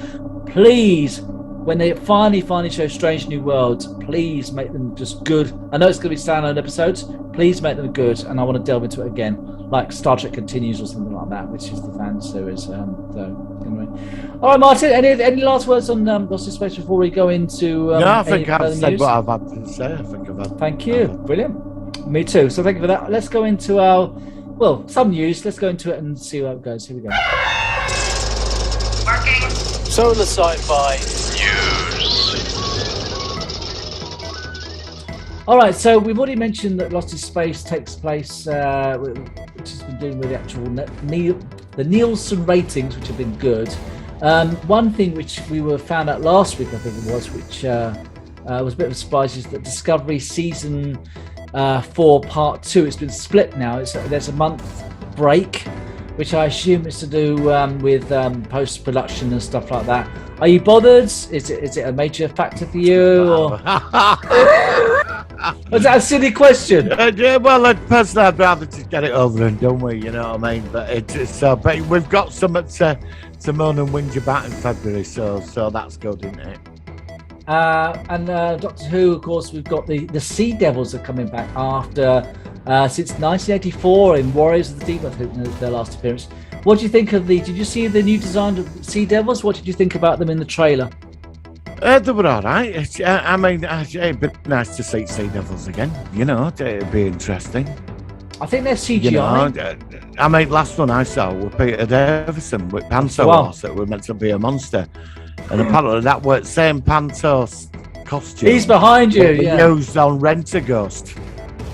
please, when they finally show Strange New Worlds, please make them just good. I know it's going to be standalone episodes. Please make them good, and I want to delve into it again, like Star Trek Continues or something like that, which is the fan series. Anyway. All right, Martin. Any last words on Lost in Space before we go into? No, I think I've said what I've had to say. I think I've had. Thank you. Brilliant. Me too. So thank you for that. Let's go into some news. Let's go into it and see how it goes. Here we go. Working. Solar Sci-Fi News. All right, so we've already mentioned that Lost in Space takes place, which has been doing with the actual the Nielsen ratings, which have been good. One thing which we found out last week, I think it was, which was a bit of a surprise, is that Discovery Season 4 Part 2, it's been split now. There's a month break, which I assume is to do with post-production and stuff like that. Are you bothered? Is it a major factor for you? Or... Was that a silly question? Well, personally, I'd rather just get it over and done with, you know what I mean? But but we've got something to moan and whinge about in February, so that's good, isn't it? And Doctor Who, of course, we've got the Sea Devils are coming back after since 1984 in Warriors of the Deep, I think, their last appearance. What do you think of did you see the new design of Sea Devils? What did you think about them in the trailer? They were all right. It'd be nice to see Sea Devils again. You know, it'd be interesting. I think they're CGI. You know, last one I saw was Peter Davison with Panto Horse that were meant to be a monster. And apparently that was same Pantos costume. He's behind you, used on Rent-A-Ghost.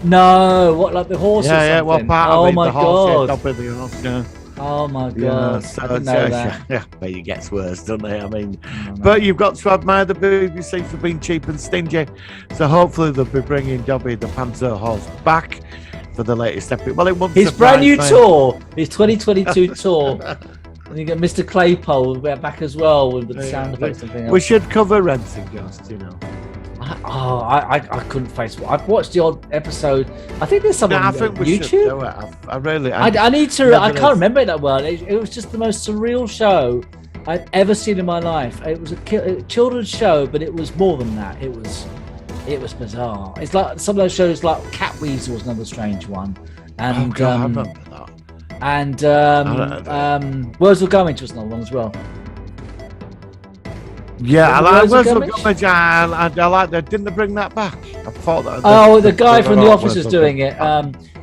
No, what, like the horse or something? Yeah, well, part of my the horse, God. The horse, yeah. Oh my God! So I didn't know that. Yeah, but it gets worse, doesn't it? But you've got to admire the BBC for being cheap and stingy. So hopefully they'll be bringing Dobby the Panzer Horse back for the latest episode. Well, it won't. His brand new tour, his 2022 tour. And you get Mr. Claypole back as well with the sound effects and things. We should cover Rent-A-Ghost, you know. I couldn't face it. I've watched the odd episode. I think there's something on YouTube. Should do it. I need to. I can't remember it that well. It was just the most surreal show I've ever seen in my life. It was a children's show, but it was more than that. It was bizarre. It's like some of those shows, like Catweasel was another strange one, and I remember that. And Words Will Go Into was another one as well. Yeah, I like Words Will Go Into. I like that. Didn't they bring that back? I thought that. The guy from The Office is doing it.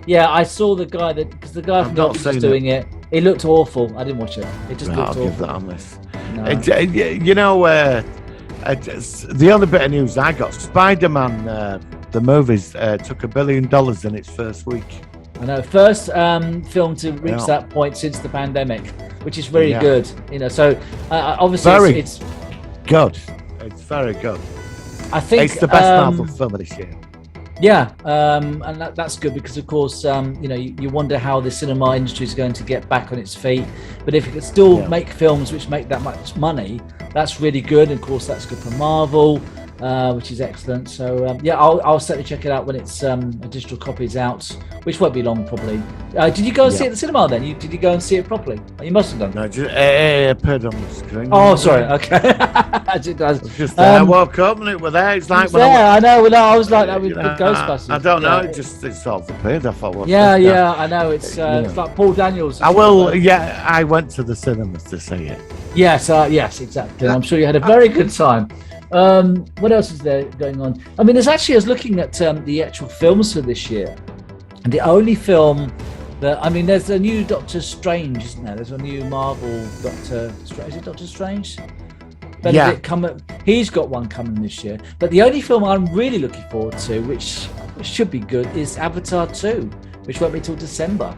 Yeah, I saw the guy because the guy from The Office is doing it. It looked awful. I didn't watch it. It just looked awful. I'll give that on this. No. You know, the only bit of news I got: Spider-Man, the movies, took $1 billion in its first week. I know, first film to reach that point since the pandemic, which is very good. You know, so obviously it's good. It's very good. I think it's the best Marvel film of this year. Yeah, and that's good because, of course, you wonder how the cinema industry is going to get back on its feet. But if it can still make films which make that much money, that's really good. And of course, that's good for Marvel, which is excellent. So I'll certainly check it out when it's a digital copy is out, which won't be long probably. Did you go and see it at the cinema then? Did you go and see it properly? You must have done. No, just appeared on the screen. Oh, sorry. Okay. I woke up and it was there. It's like I know. Well, I was like that with Ghostbusters. I don't know. It sort of appeared. I thought. I know. It's like Paul Daniels. I went to the cinemas to see it. Yes, exactly. I'm sure you had a very good time. What else is there going on? I mean, I was looking at the actual films for this year, and the only film there's a new Doctor Strange, isn't there? There's a new Marvel Doctor Strange. Is it Doctor Strange? Benedict Cumberbatch. He's got one coming this year. But the only film I'm really looking forward to, which which should be good, is Avatar 2, which won't be till December.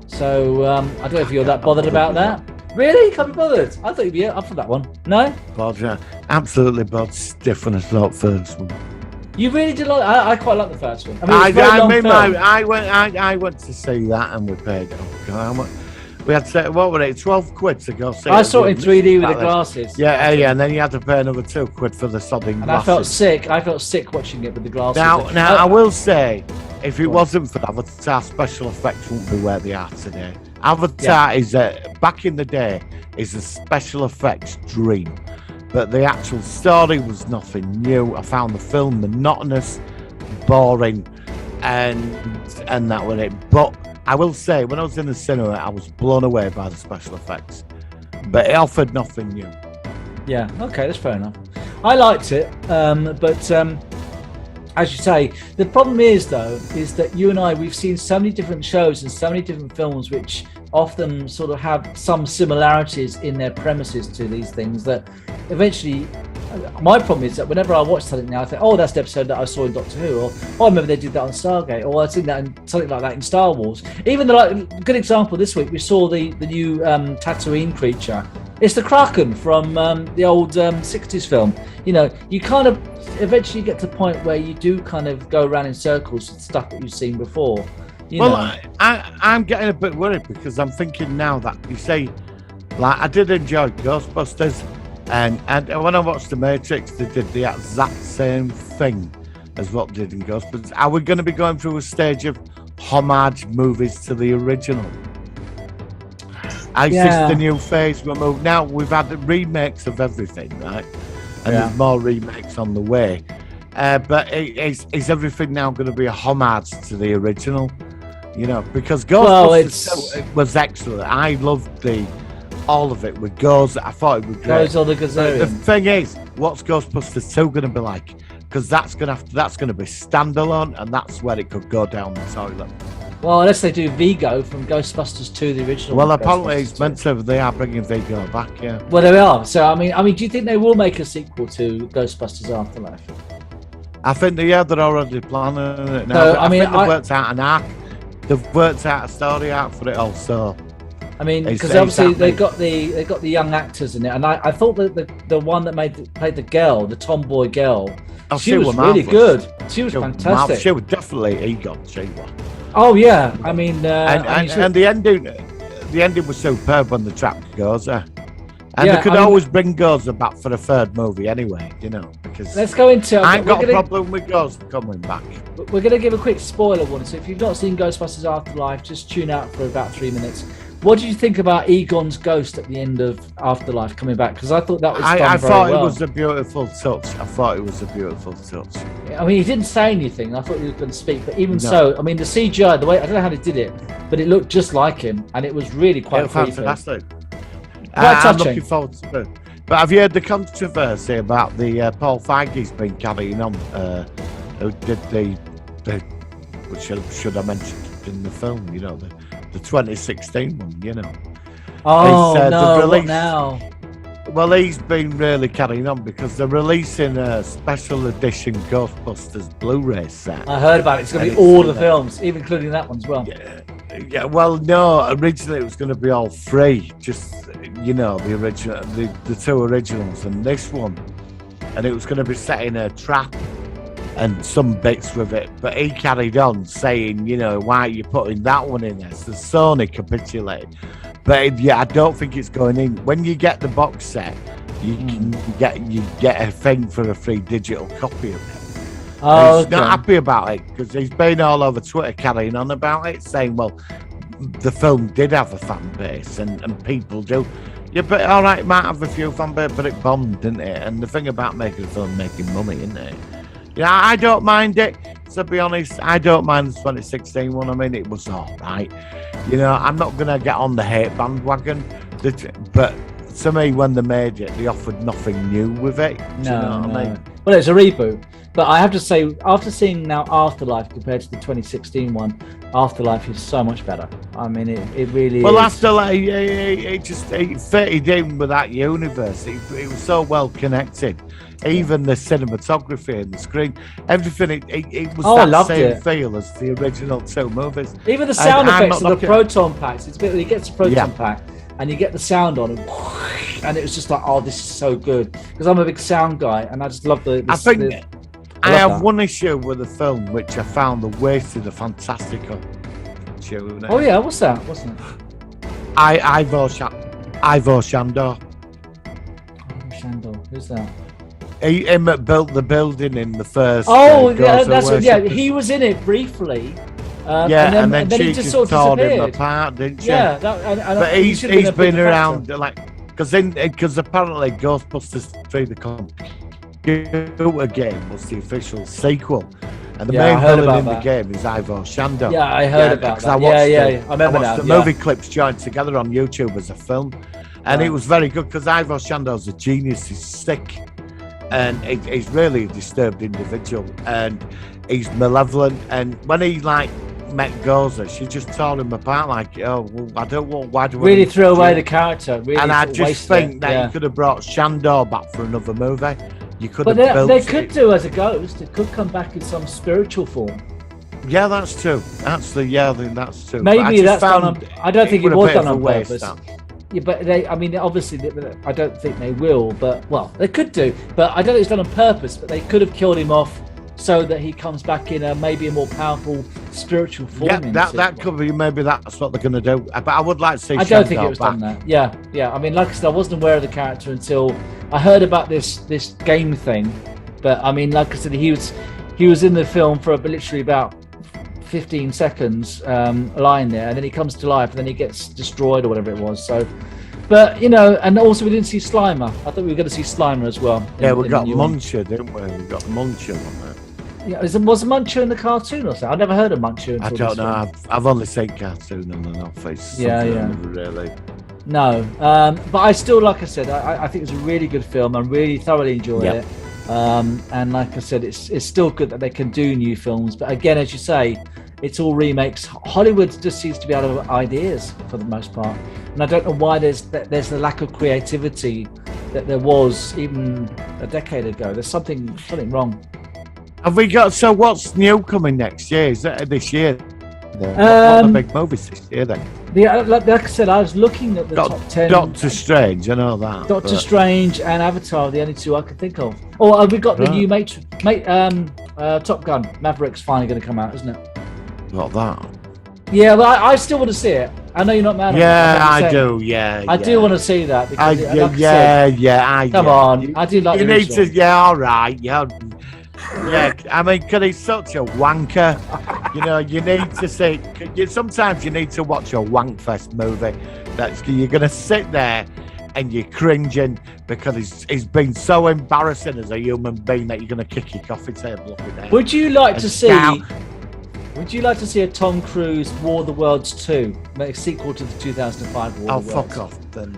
So I don't know if you're that bothered about that. Really? Can't be bothered? I thought you'd be up for that one. No? But absolutely, but it's different. It's not first one. You really did like. I quite like the first one. I mean, it's a very long film. I went to see that and we paid. Oh God, we had to, what were it? 12 quid to go see. I saw it in 3D with the glasses. Yeah, and then you had to pay another 2 quid for the sodding glasses. And I felt sick. I felt sick watching it with the glasses. Now I will say, if it wasn't for Avatar, special effects wouldn't be where they are today. Avatar is back in the day is a special effects dream, but the actual story was nothing new. I found the film monotonous, boring, and that was it. But I will say, when I was in the cinema, I was blown away by the special effects, but it offered nothing new. Yeah, okay, that's fair enough. I liked it, but as you say, the problem is that you and I, we've seen so many different shows and so many different films which often sort of have some similarities in their premises to these things that eventually, my problem is that whenever I watch something now, I think, oh, that's the episode that I saw in Doctor Who, or oh, I remember they did that on Stargate, or I've seen that in something like that in Star Wars. Even good example this week, we saw the new Tatooine creature. It's the Kraken from the old 60s film. You know, you kind of eventually get to the point where you do kind of go around in circles with stuff that you've seen before. I'm getting a bit worried because I'm thinking now that you say, like, I did enjoy Ghostbusters, and when I watched The Matrix, they did the exact same thing as what they did in Ghostbusters. Are we going to be going through a stage of homage movies to the original? Is this the new phase we're moving? Now, we've had the remakes of everything, right? And there's more remakes on the way. But is everything now going to be a homage to the original? You know, because Ghostbusters was excellent. I loved all of it with Ghost. I thought it was great. Those are the Gazarian. The thing is, what's Ghostbusters 2 going to be like? Because that's going to be standalone, and that's where it could go down the toilet. Well, unless they do Vigo from Ghostbusters 2, the original. Well, apparently it's meant to. They are bringing Vigo back, yeah. Well, they are. So, I mean, do you think they will make a sequel to Ghostbusters Afterlife? I think they're already planning it now. No, I think they've worked out an arc. They've worked out a story arc for it also. I mean, because obviously they got the young actors in it, and I thought that the one that played the girl, the tomboy girl, she was really good. She was fantastic. She was definitely Egon. She was. Oh yeah, I mean, and the ending was superb when the trap goes. And they could always bring Gozer back for a third movie anyway, you know. Because let's go into. I ain't got a problem with Gozer coming back. We're going to give a quick spoiler warning. So if you've not seen Ghostbusters Afterlife, just tune out for about 3 minutes. What did you think about Egon's ghost at the end of Afterlife coming back? Because I thought that was I thought it was a beautiful touch. I mean, he didn't say anything. I thought he was going to speak, but even so, I mean, the CGI, the way, I don't know how they did it, but it looked just like him, and it was really quite creepy. Fantastic. Quite touching. I'm looking forward to it. But have you heard the controversy about the Paul Feige's been carrying on? Who did the which should I mention in the film? You know, the 2016 one. You know. Oh no! What now? Well, he's been really carrying on because they're releasing a special edition Ghostbusters Blu-ray set. I heard about it. It's going to be all the films, even including that one as well. Yeah. Well, no. Originally, it was going to be all free. Just the original, the 2 originals, and this one, and it was going to be set in a trap and some bits with it. But he carried on saying, why are you putting that one in there? So Sony capitulated. But I don't think it's going in. When you get the box set, you get a thing for a free digital copy of it. Oh, he's not happy about it because he's been all over Twitter carrying on about it, saying, well, the film did have a fan base and people do. Yeah, but all right, it might have a few fan base, but it bombed, didn't it? And the thing about making a film, making money, isn't it? Yeah, I don't mind it. To be honest, I don't mind the 2016 one. I mean, it was all right. I'm not going to get on the hate bandwagon. But to me, when they made it, they offered nothing new with it. No. I mean? Well, it's a reboot. But I have to say, after seeing now Afterlife compared to the 2016 one, Afterlife is so much better. I mean, it really Well, is. Afterlife, it fitted in with that universe. It was so well connected. Even the cinematography and the screen, everything, it was I that loved same it. feel as the original two movies. Even the sound I'm effects not of the looking- proton packs. It's a bit when he gets the proton pack and you get the sound on, and it was just like, oh, this is so good. Because I'm a big sound guy, and I just love the. I think the, I love have that. one issue with the film, which I found the wasted a fantastic issue. Oh yeah, what's that? What's that? Ivor Shandor. Oh, Shandor, who's that? Him that built the building in the first. Oh, yeah, Gaza that's what. Yeah, Worship. he was in it briefly. And then he she just sort of tore him disappeared. apart, didn't she? Yeah, But he he's should have been a bigger around factor. like because apparently Ghostbusters 3 the computer game was the official sequel, and the Yeah, I main heard villain about in the that. game is Ivor Shandor. Yeah, I heard about 'cause that. I watched I the remember now. the yeah. movie clips joined together on YouTube as a film, and Right. it was very good because Ivor Shandor's a genius. He's sick, and he's really a disturbed individual, and he's malevolent. And when he met Goza, she just tore him apart. Like, oh, well, I don't want. Why do I Really need to threw away do the it? character. Really And I sort of just wasted think it. that yeah. you could have brought Shandor back for another movie. You could But have built they could it. do as a ghost. It could come back in some spiritual form. Yeah, that's true. Actually, yeah, I think that's true. Maybe But I just that's done found on. I don't think it would have was been done a on waste, purpose. that. Yeah, but I mean, obviously, I don't think they will. But well, they could do. But I don't think it's done on purpose. But they could have killed him off so that he comes back in maybe a more powerful spiritual form. Yeah, in that sequel. could be. Maybe that's what they're going to do. But I would like to see. I don't think Shandor it was back. done that. Yeah. I mean, like I said, I wasn't aware of the character until I heard about this game thing. But I mean, like I said, he was in the film for literally about 15 seconds, lying there, and then he comes to life, and then he gets destroyed or whatever it was. So, but and also we didn't see Slimer. I thought we were going to see Slimer as well. Yeah, we in got the new one. Muncher, didn't we? We got Muncher on there. Yeah, was Muncher in the cartoon or something? I've never heard of Muncher until I don't this know. film. I've only seen cartoon on and off. It's Yeah, something yeah. I never really. No, but I still, like I said, I think it's a really good film. I really thoroughly enjoyed Yeah. it. And like I said, it's still good that they can do new films. But again, as you say, it's all remakes. Hollywood just seems to be out of ideas for the most part. And I don't know why there's the lack of creativity that there was even a decade ago. There's something wrong. Have we got? So what's new coming next year? Is that this year? What are the big movies this year then? Like I said, I was looking at the top 10. Doctor Strange, I know that. Doctor but- Strange and Avatar are the only two I can think of. Oh, we've got the Right. new Top Gun. Maverick's finally going to come out, isn't it? Not that. Yeah, well, I still want to see it. I know you're not mad at me. Yeah, I 100%. do. Yeah, I do want to see that because, like I said, Come on, I do like You the need to. original. Yeah, all right. Yeah. Yeah, I mean, because he's such a wanker. You need to see. Sometimes you need to watch a wankfest movie. You're gonna sit there and you're cringing because he's been so embarrassing as a human being that you're gonna kick your coffee table up in there. Would you like to see? Scout. Would you like to see a Tom Cruise War of the Worlds 2, a sequel to the 2005 War Oh, of the Worlds? fuck off then.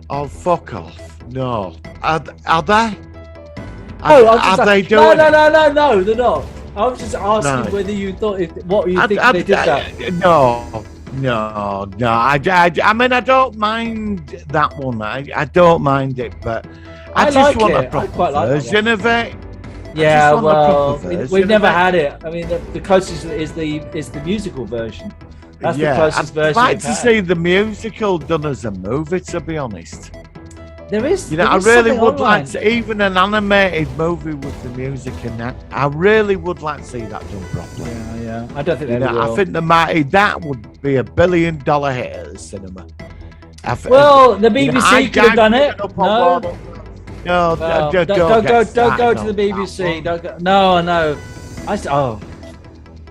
Oh, fuck off. No. Are they? Oh, Are they doing? No, they're not. I was just asking No. whether you thought what you think they did that. No. I mean, I don't mind that one. I don't mind it, but I I just like want it. a I proper quite like that version of it. Yeah, just want a well, proper version we've of never it. had it. I mean, the closest is the musical version. That's the Yeah, closest I'd version. like we've to had. see the musical done as a movie, to be honest. There is. You know, there I is really something would online. like to, even an animated movie with the music in that. I really would like to see that done properly. Yeah. I don't think You they know, will. I think that would be $1 billion hit at the cinema. Well, the You know, BBC could have done it. picking up No. on Lord- No, Well, don't don't get go started to the on BBC. that Don't go. No.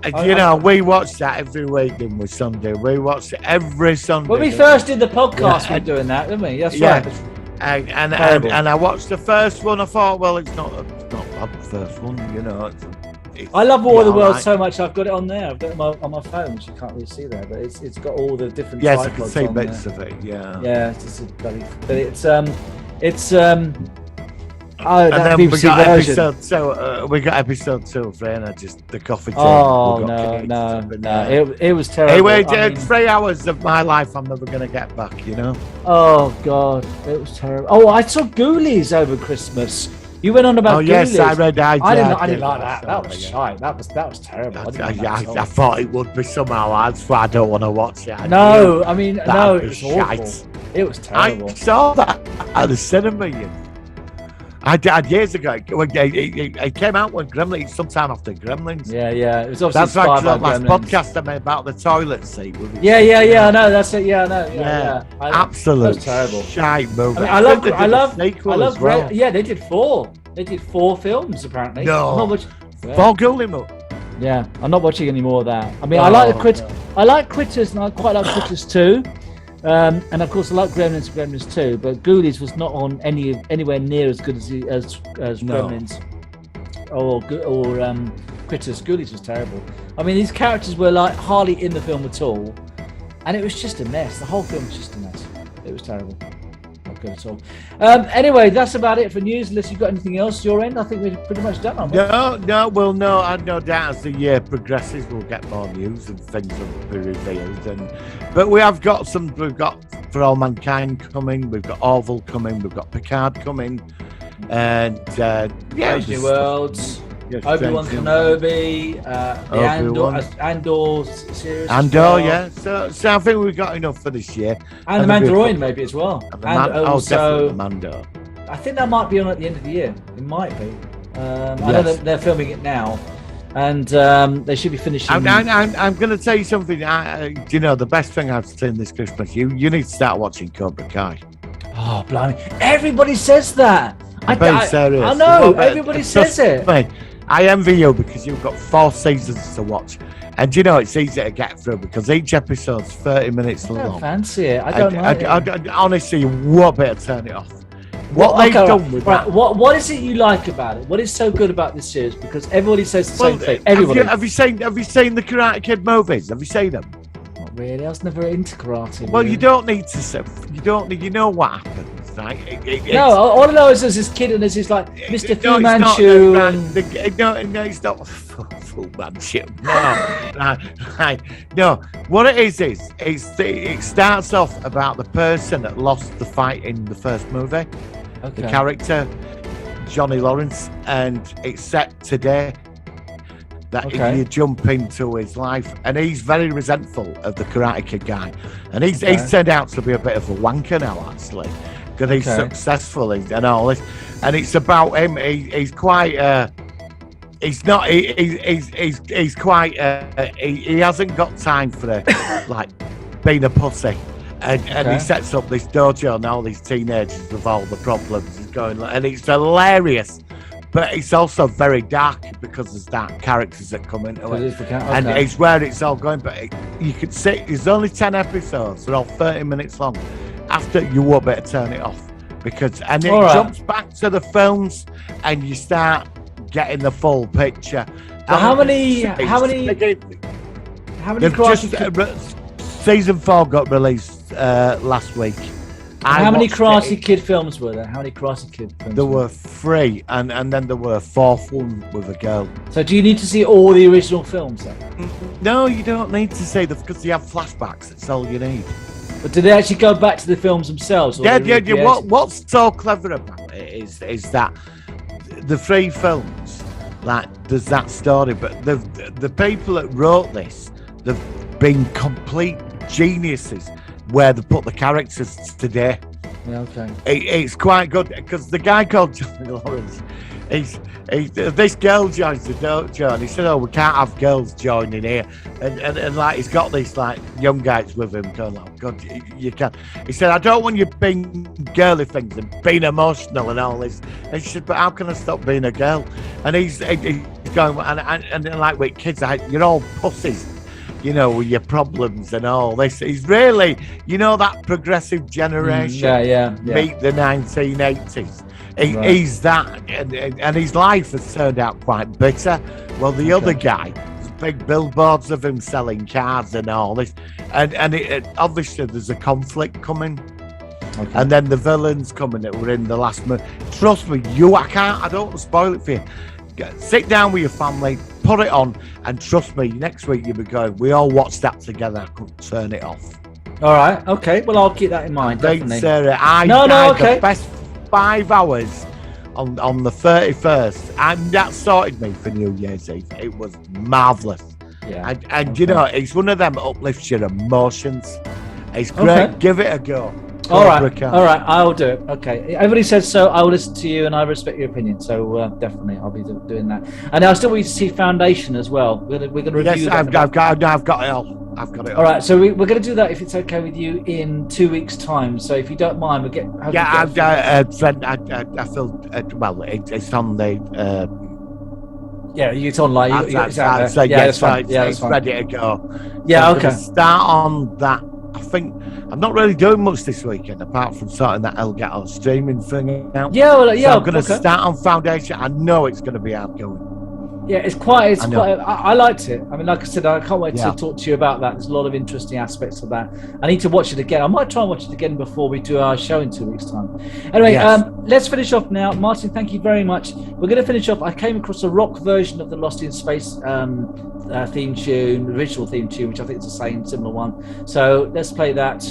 one. You know, we watch that every week, didn't we, Sunday? We watch it every Sunday. When we didn't first did the podcast, Yeah. we were doing that, didn't we? That's Yeah. right. And Terrible. I watched the first one. I thought, well, it's not bad, the first one, you know. It's I love War of the yeah, Worlds alright. so much. I've got it on there. I've got it on my phone, which you can't really see there, but it's got all the different. Yes, I can tripods see on bits there. of it. Yeah. Yeah, it's just a bloody. But it's Oh, And that then BBC we got version. episode 2 of Raina, just the coffee table. Oh We got no, connected, no, but, no! It was terrible. Anyway, I mean, 3 hours of my life I'm never going to get back, you know? oh god, it was terrible. Oh, I saw Ghoulies over Christmas. You went on about Oh, Ghoulies. yes, I read I didn't like I that. That was yeah. shite. That was terrible. I didn't like that at all. I thought it would be somehow. That's why I don't want to watch it. No, I mean, That'd no, be it was awful. shite. It was terrible. I saw that at the cinema. I did years ago. It came out when Gremlins, sometime after Gremlins. Yeah, it was obviously That's like inspired the by last Gremlins. podcast I made about the toilet seat. Yeah, I know. That's it. Yeah, I know. Yeah. Absolute that was terrible. shite movie. I love sequel as well. Yeah, they did 4. They did 4 films apparently. No. I'm not watching, Paul Ghoulie movie. Yeah, I'm not watching any more of that. I mean, I like I like Critters, and I quite like Critters too. And of course, I like Gremlins too. But Ghoulies was not on anywhere near as good as Gremlins or Critters. Ghoulies was terrible. I mean, these characters were like hardly in the film at all, and it was just a mess. The whole film was just a mess. It was terrible. Not good at all. Anyway, that's about it for news. Unless you've got anything else your end, I think we're pretty much done. Aren't we? No. I no doubt as the year progresses, we'll get more news and things will be revealed. But we have got some. We've got For All Mankind coming. We've got Orville coming. We've got Picard coming. And Brave New Worlds. Yes, Obi-Wan Kenobi, the Andor series. Andor, yeah. So I think we've got enough for this year. And the Mandalorian maybe as well. And also, Mando. I think that might be on at the end of the year. It might be. I know that they're filming it now, and they should be finishing. I'm going to tell you something. The best thing I've seen this Christmas. You need to start watching Cobra Kai. Oh, blimey! Everybody says that. I'm very serious. I know. Everybody says it. Mate, I envy you because you've got 4 seasons to watch. And it's easy to get through because each episode's 30 minutes long. I don't fancy it. I don't like it. Honestly, you won't be able to turn it off. What what is it you like about it? What is so good about this series? Because everybody says the same thing. Everybody. Have you seen the Karate Kid movies? Have you seen them? Not really. I was never into karate. Well, you don't need to. You know what happens. Right? No, all I know is there's this kid and there's this like Mr. Fu Manchu. No, it's not Fu Manchu. No. What it is it starts off about the person that lost the fight in the first movie. Okay. The character, Johnny Lawrence, and it's set today. That you jump into his life, and he's very resentful of the Karate Kid guy, and he's turned out to be a bit of a wanker now, actually. Because he's successful and all this, and it's about him. He's quite. He's not. He's quite. He hasn't got time for like being a pussy, and he sets up this dojo and all these teenagers with all the problems he's going, and it's hilarious, but it's also very dark because there's dark characters that come into it, and it's where it's all going. But you could see there's only 10 episodes. They're all 30 minutes long. After you won't be able to turn it off because it jumps back to the films and you start getting the full picture. How many season 4 got released last week. How many Karate Kid films were there? How many Karate Kid films? There were 3, and then there were a 4th one with a girl. So do you need to see all the original films then? No, you don't need to see them because you have flashbacks. That's all you need. But do they actually go back to the films themselves? Yeah. What's so clever about it is that the 3 films, like there's that story, but the people that wrote this, they've been complete geniuses where they put the characters today. Yeah, okay. It's quite good because the guy called Johnny Lawrence, this girl joins the dojo and he said, "Oh, we can't have girls joining here," and like he's got these like young guys with him going, "Oh God, you can't." He said, "I don't want you being girly things and being emotional and all this." And she said, "But how can I stop being a girl?" And he's going, and like with kids, you're all pussies. With your problems and all this. He's really, that progressive generation. Meet the 1980s. He's that, and his life has turned out quite bitter. Well, the other guy, there's big billboards of him selling cars and all this, and obviously there's a conflict coming. Okay. And then the villains coming that were in the last movie. Trust me, I don't want to spoil it for you. Sit down with your family, put it on, and trust me, next week you'll be going, we all watched that together, I couldn't turn it off. All right, okay. Well, I'll keep that in mind, definitely. Sarah, I had the best 5 hours on the 31st, and that started me for New Year's Eve. It was marvellous. Yeah. And you know, it's one of them that uplifts your emotions. It's great. Okay. Give it a go. All right, I'll do it. Okay, everybody says so. I will listen to you, and I respect your opinion. So definitely, I'll be doing that. And I still want you to see Foundation as well. We're going to review. Yes, I've got it all. I've got it all. All right, so we're going to do that if it's okay with you in 2 weeks' time. So if you don't mind, we'll get. I feel well. It's on the. Yeah, it's online. That's fine. It's ready to go. Yeah, so okay. Start on that. I think I'm not really doing much this weekend apart from sorting that Elgato streaming thing out. Yeah, well, yeah. So I'm going to start on Foundation. I know it's going to be outgoing. Yeah, it's quite. I liked it. I mean, like I said, I can't wait to talk to you about that. There's a lot of interesting aspects of that. I need to watch it again. I might try and watch it again before we do our show in 2 weeks' time. Anyway, let's finish off now. Martin, thank you very much. We're going to finish off. I came across a rock version of the Lost in Space theme tune, original theme tune, which I think is the same, similar one. So let's play that.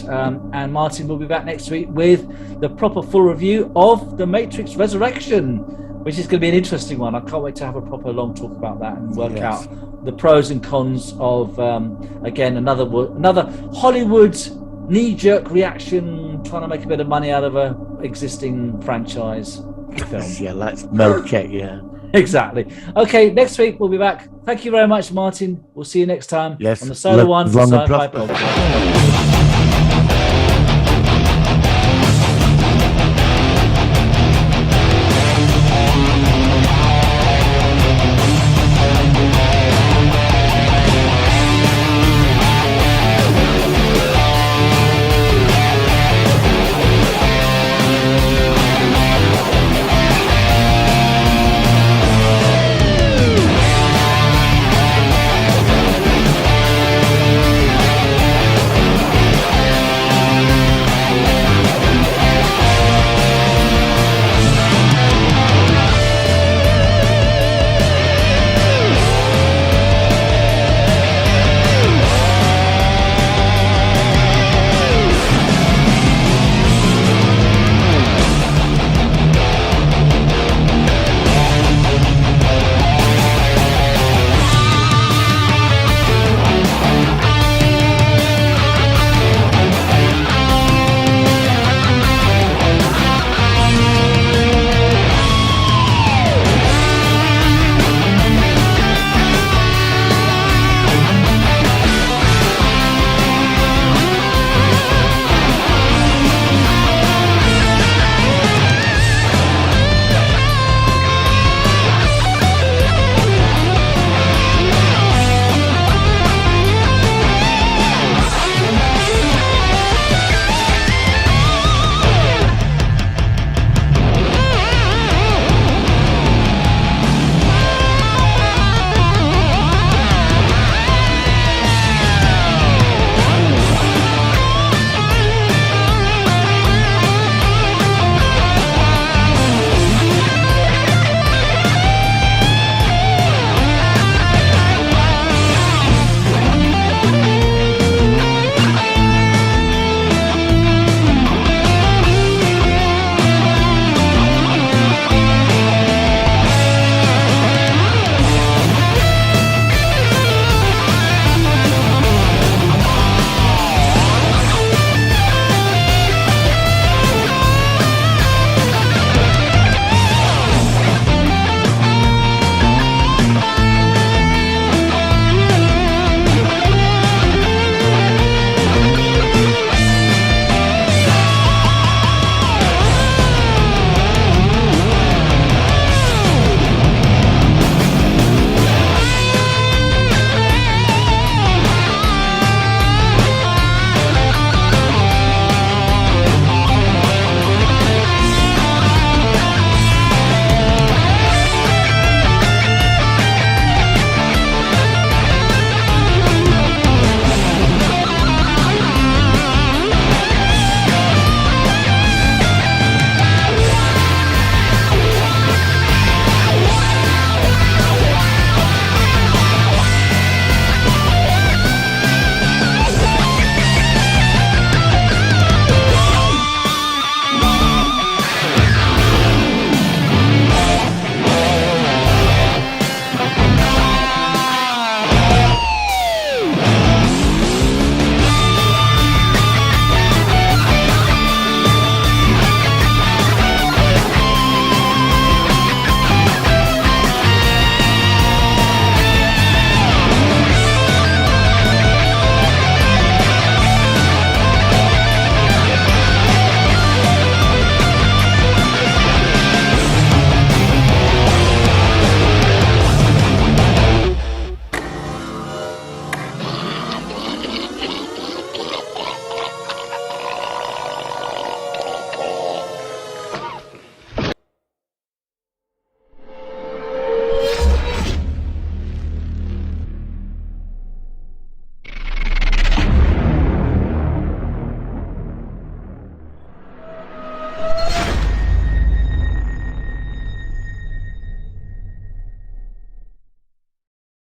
And Martin will be back next week with the proper full review of The Matrix Resurrection, which is going to be an interesting one. I can't wait to have a proper long talk about that and work out the pros and cons of, again, another Hollywood knee-jerk reaction, trying to make a bit of money out of a existing franchise film. Yeah, let's milk it, yeah. Exactly. Okay, next week we'll be back. Thank you very much, Martin. We'll see you next time on the Solar One for Sci-Fi Podcast.